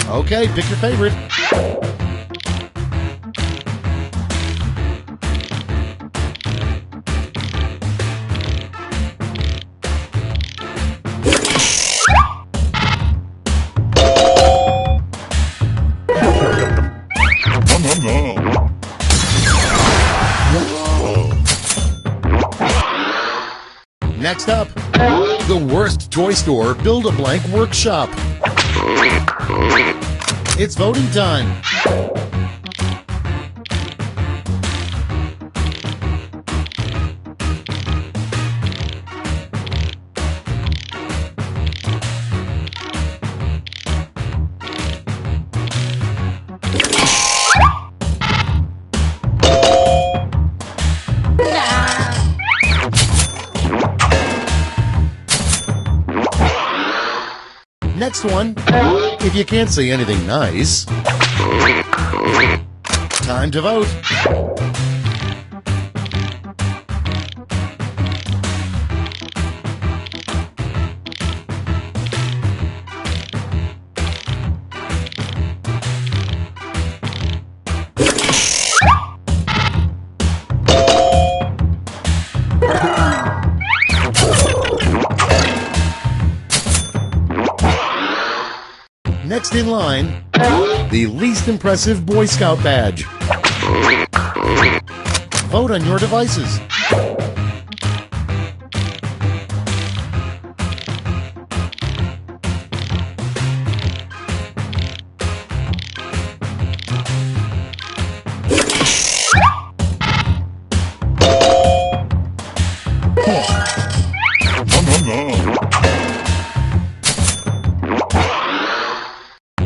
Speaker 1: Okay, pick your favorite. Next up, the worst toy store Build-A-Blank workshop. It's voting time. Next one, if you can't say anything nice, time to vote. Next in line, the least impressive Boy Scout badge. Vote on your devices.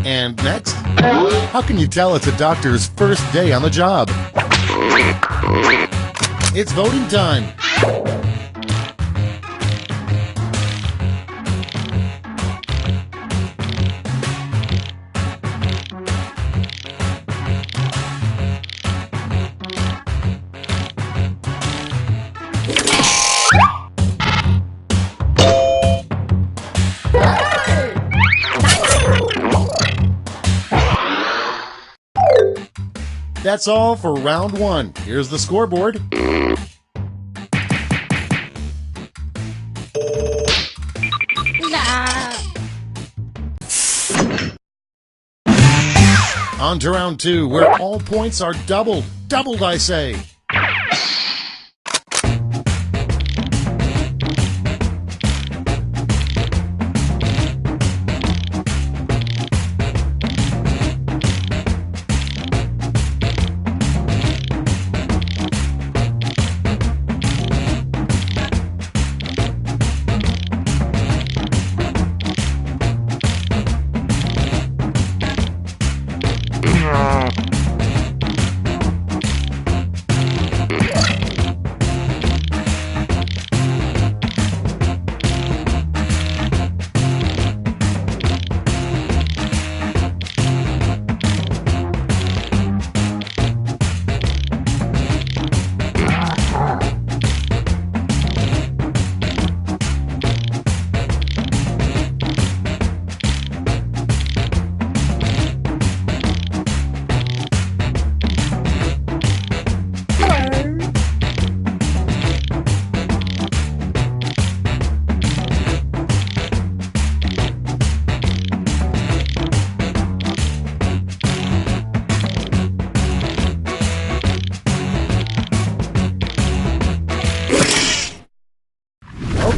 Speaker 1: And next, how can you tell it's a doctor's first day on the job? It's voting time. That's all for round one. Here's the scoreboard. On to round two, where all points are doubled. Doubled, I say.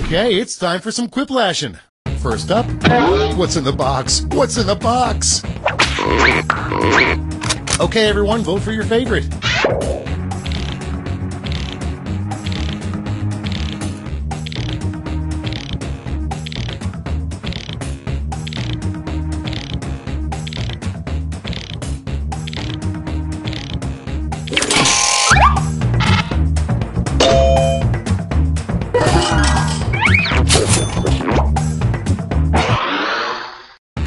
Speaker 1: Okay, it's time for some quiplashing. First up, what's in the box? What's in the box? Okay, everyone, vote for your favorite.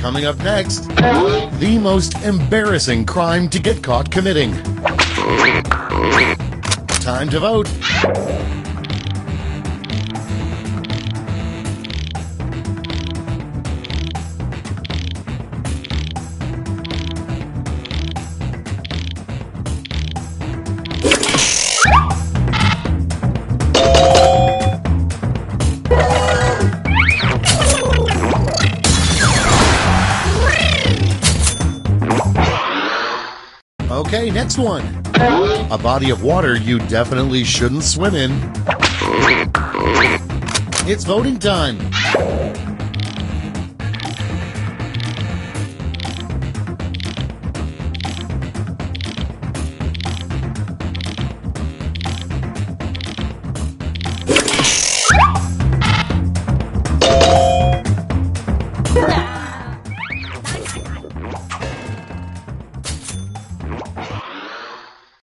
Speaker 1: Coming up next, the most embarrassing crime to get caught committing. Time to vote. Okay, next one. A body of water you definitely shouldn't swim in. It's voting time.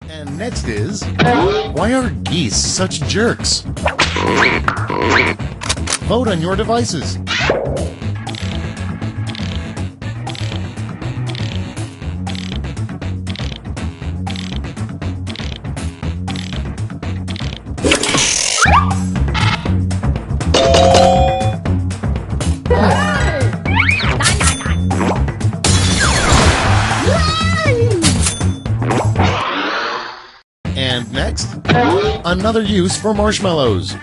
Speaker 1: And next is, why are geese such jerks? Vote on your devices. And next, another use for marshmallows.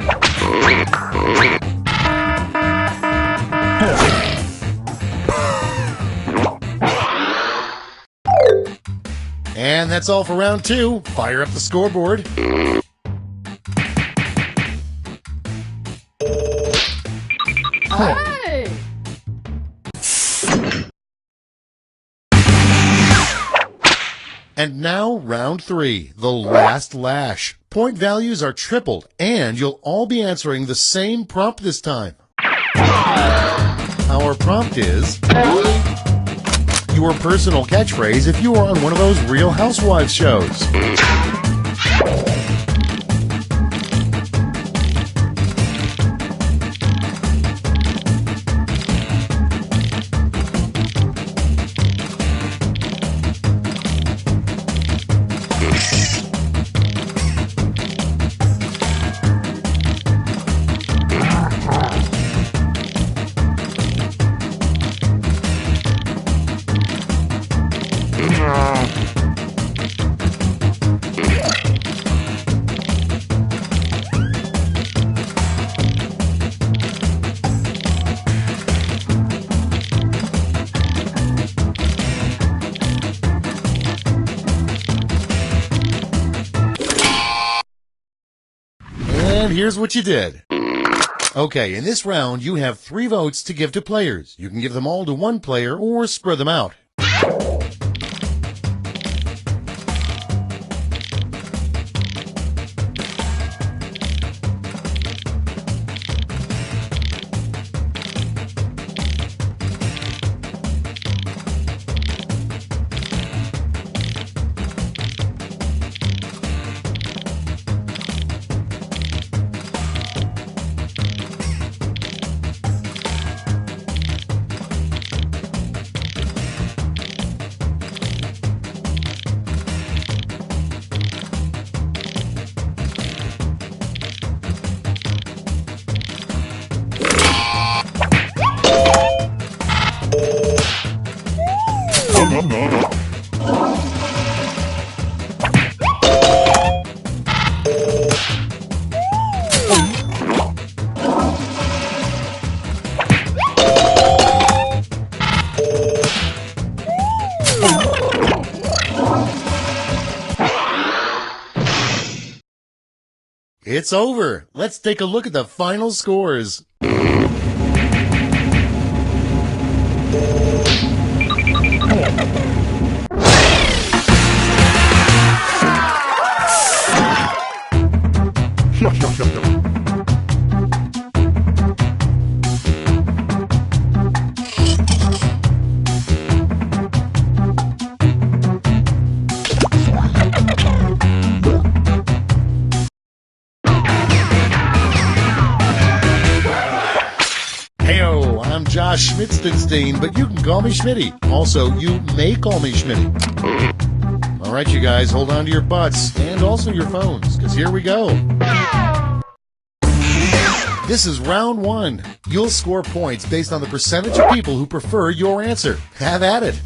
Speaker 1: And that's all for round 2. Fire up the scoreboard.
Speaker 4: Hey!
Speaker 1: And now, round 3, the last lash. Point values are tripled, and you'll all be answering the same prompt this time. Our prompt is your personal catchphrase if you are on one of those Real Housewives shows. And here's what you did. Okay, in this round, you have 3 votes to give to players. You can give them all to one player or spread them out. It's over. Let's take a look at the final scores. Heyo, I'm Josh Schmitzenstein, but you can call me Schmitty. Also, you may call me Schmitty. All right, you guys, hold on to your butts and also your phones, because here we go. This is round one. You'll score points based on the percentage of people who prefer your answer. Have at it.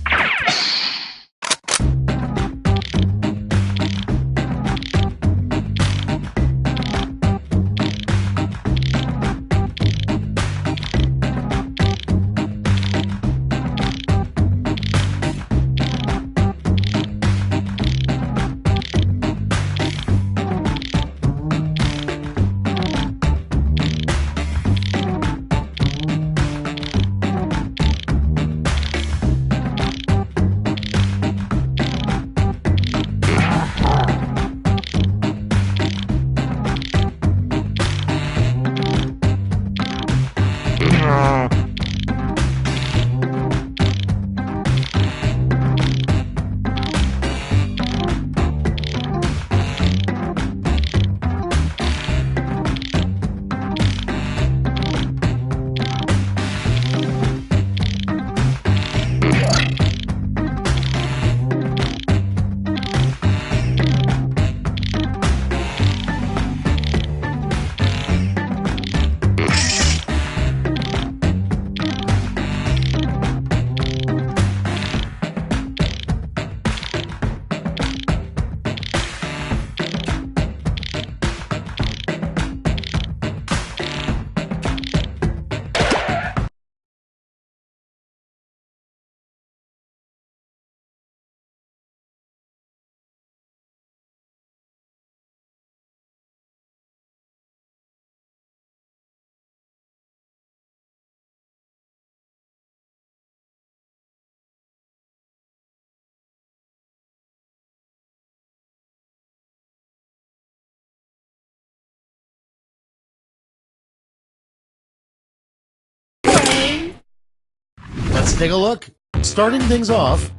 Speaker 1: Let's take a look. Starting things off,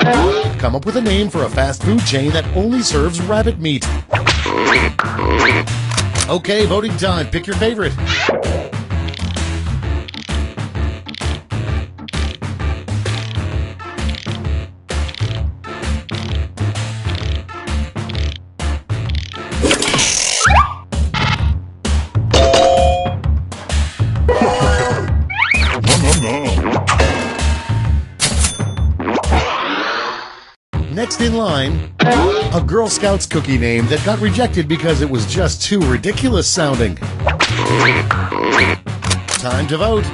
Speaker 1: come up with a name for a fast food chain that only serves rabbit meat. Okay, voting time. Pick your favorite. Next in line, a Girl Scouts cookie name that got rejected because it was just too ridiculous sounding. Time to vote.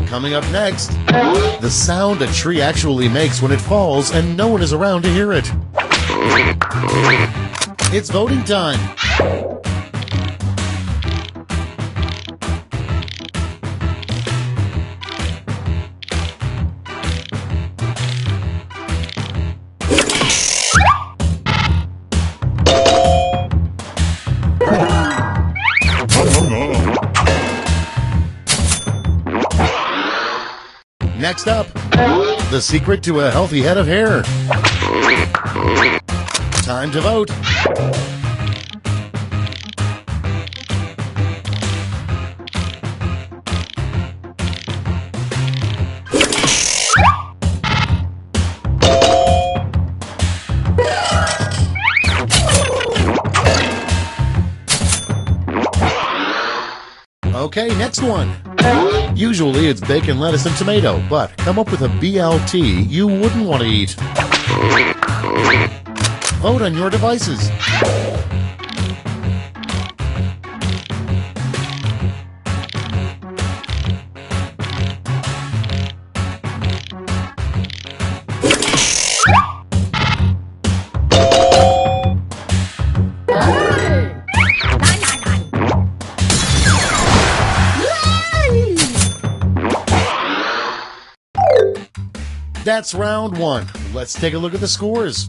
Speaker 1: Coming up next, the sound a tree actually makes when it falls and no one is around to hear it. It's voting time. Next up, the secret to a healthy head of hair. Time to vote. Okay, next one. Usually it's bacon, lettuce, and tomato, but come up with a BLT you wouldn't want to eat. Vote on your devices. That's round one. Let's take a look at the scores.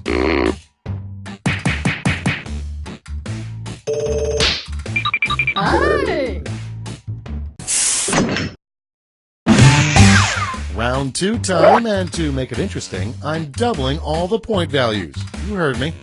Speaker 1: Round two time, and to make it interesting, I'm doubling all the point values. You heard me.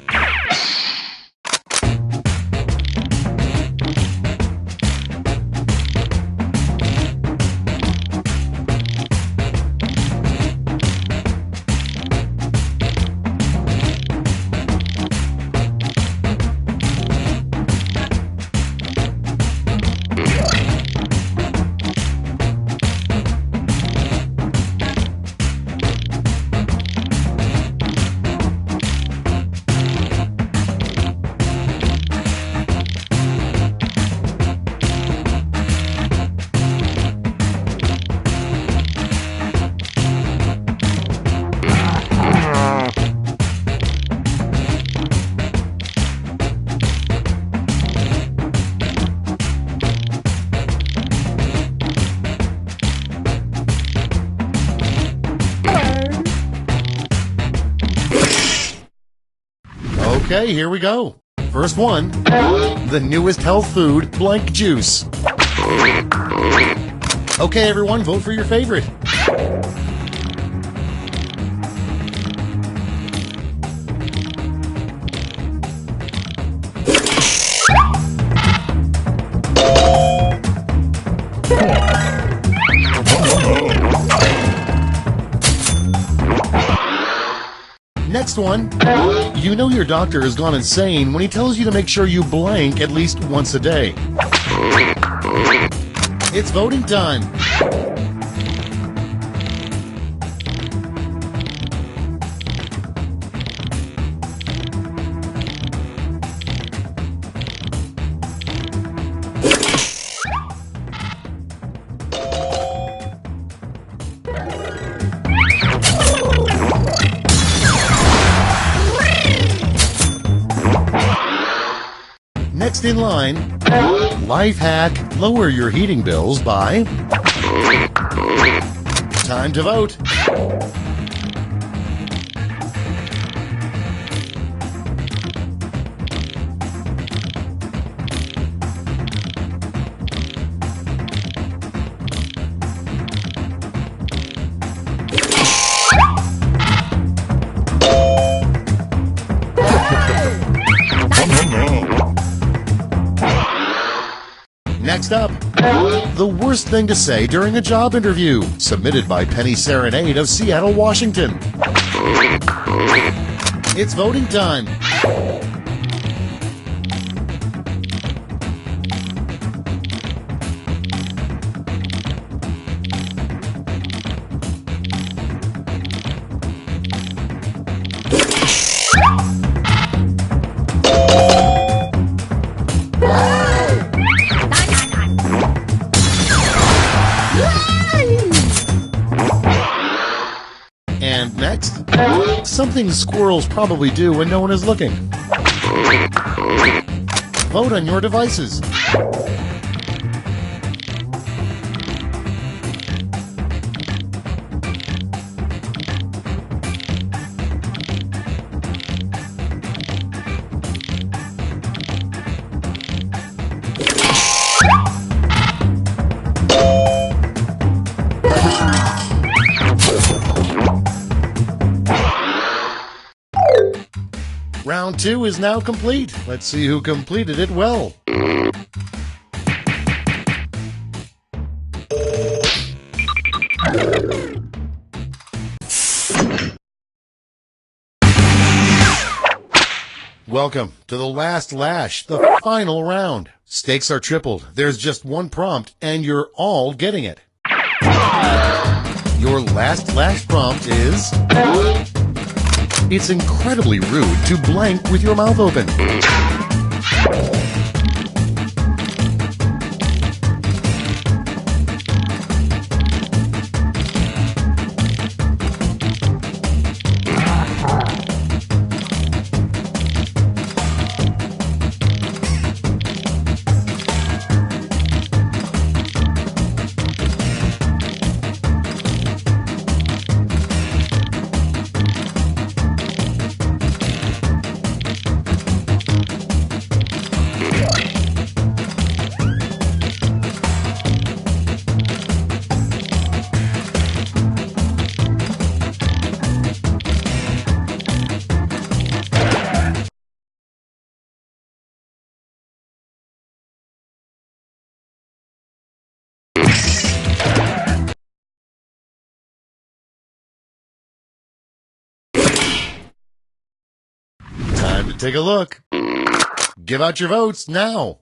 Speaker 1: Okay, here we go. First one, the newest health food, blank juice. Okay, everyone, vote for your favorite. Next one, you know your doctor has gone insane when he tells you to make sure you blank at least once a day. It's voting time. Next in line, life hack, lower your heating bills by... Time to vote. Next up, the worst thing to say during a job interview, submitted by Penny Serenade of Seattle, Washington. It's voting time. And next, something squirrels probably do when no one is looking. Vote on your devices. Round two is now complete. Let's see who completed it well. Welcome to the last lash, the final round. Stakes are tripled. There's just one prompt, and you're all getting it. Your last prompt is... It's incredibly rude to blank with your mouth open. Time to take a look. Give out your votes now.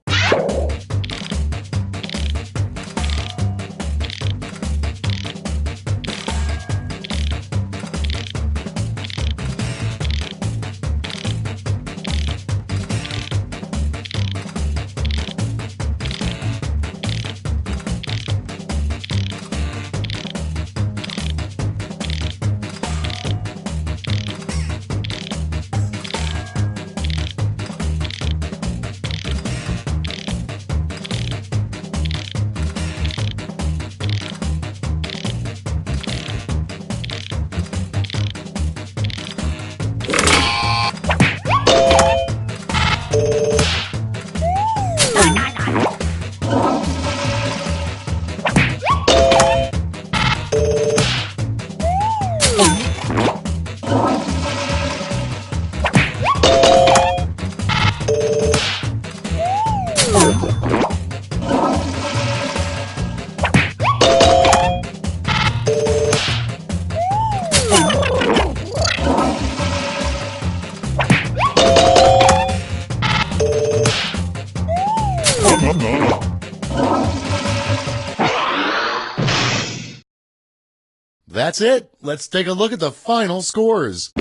Speaker 1: That's it. Let's take a look at the final scores.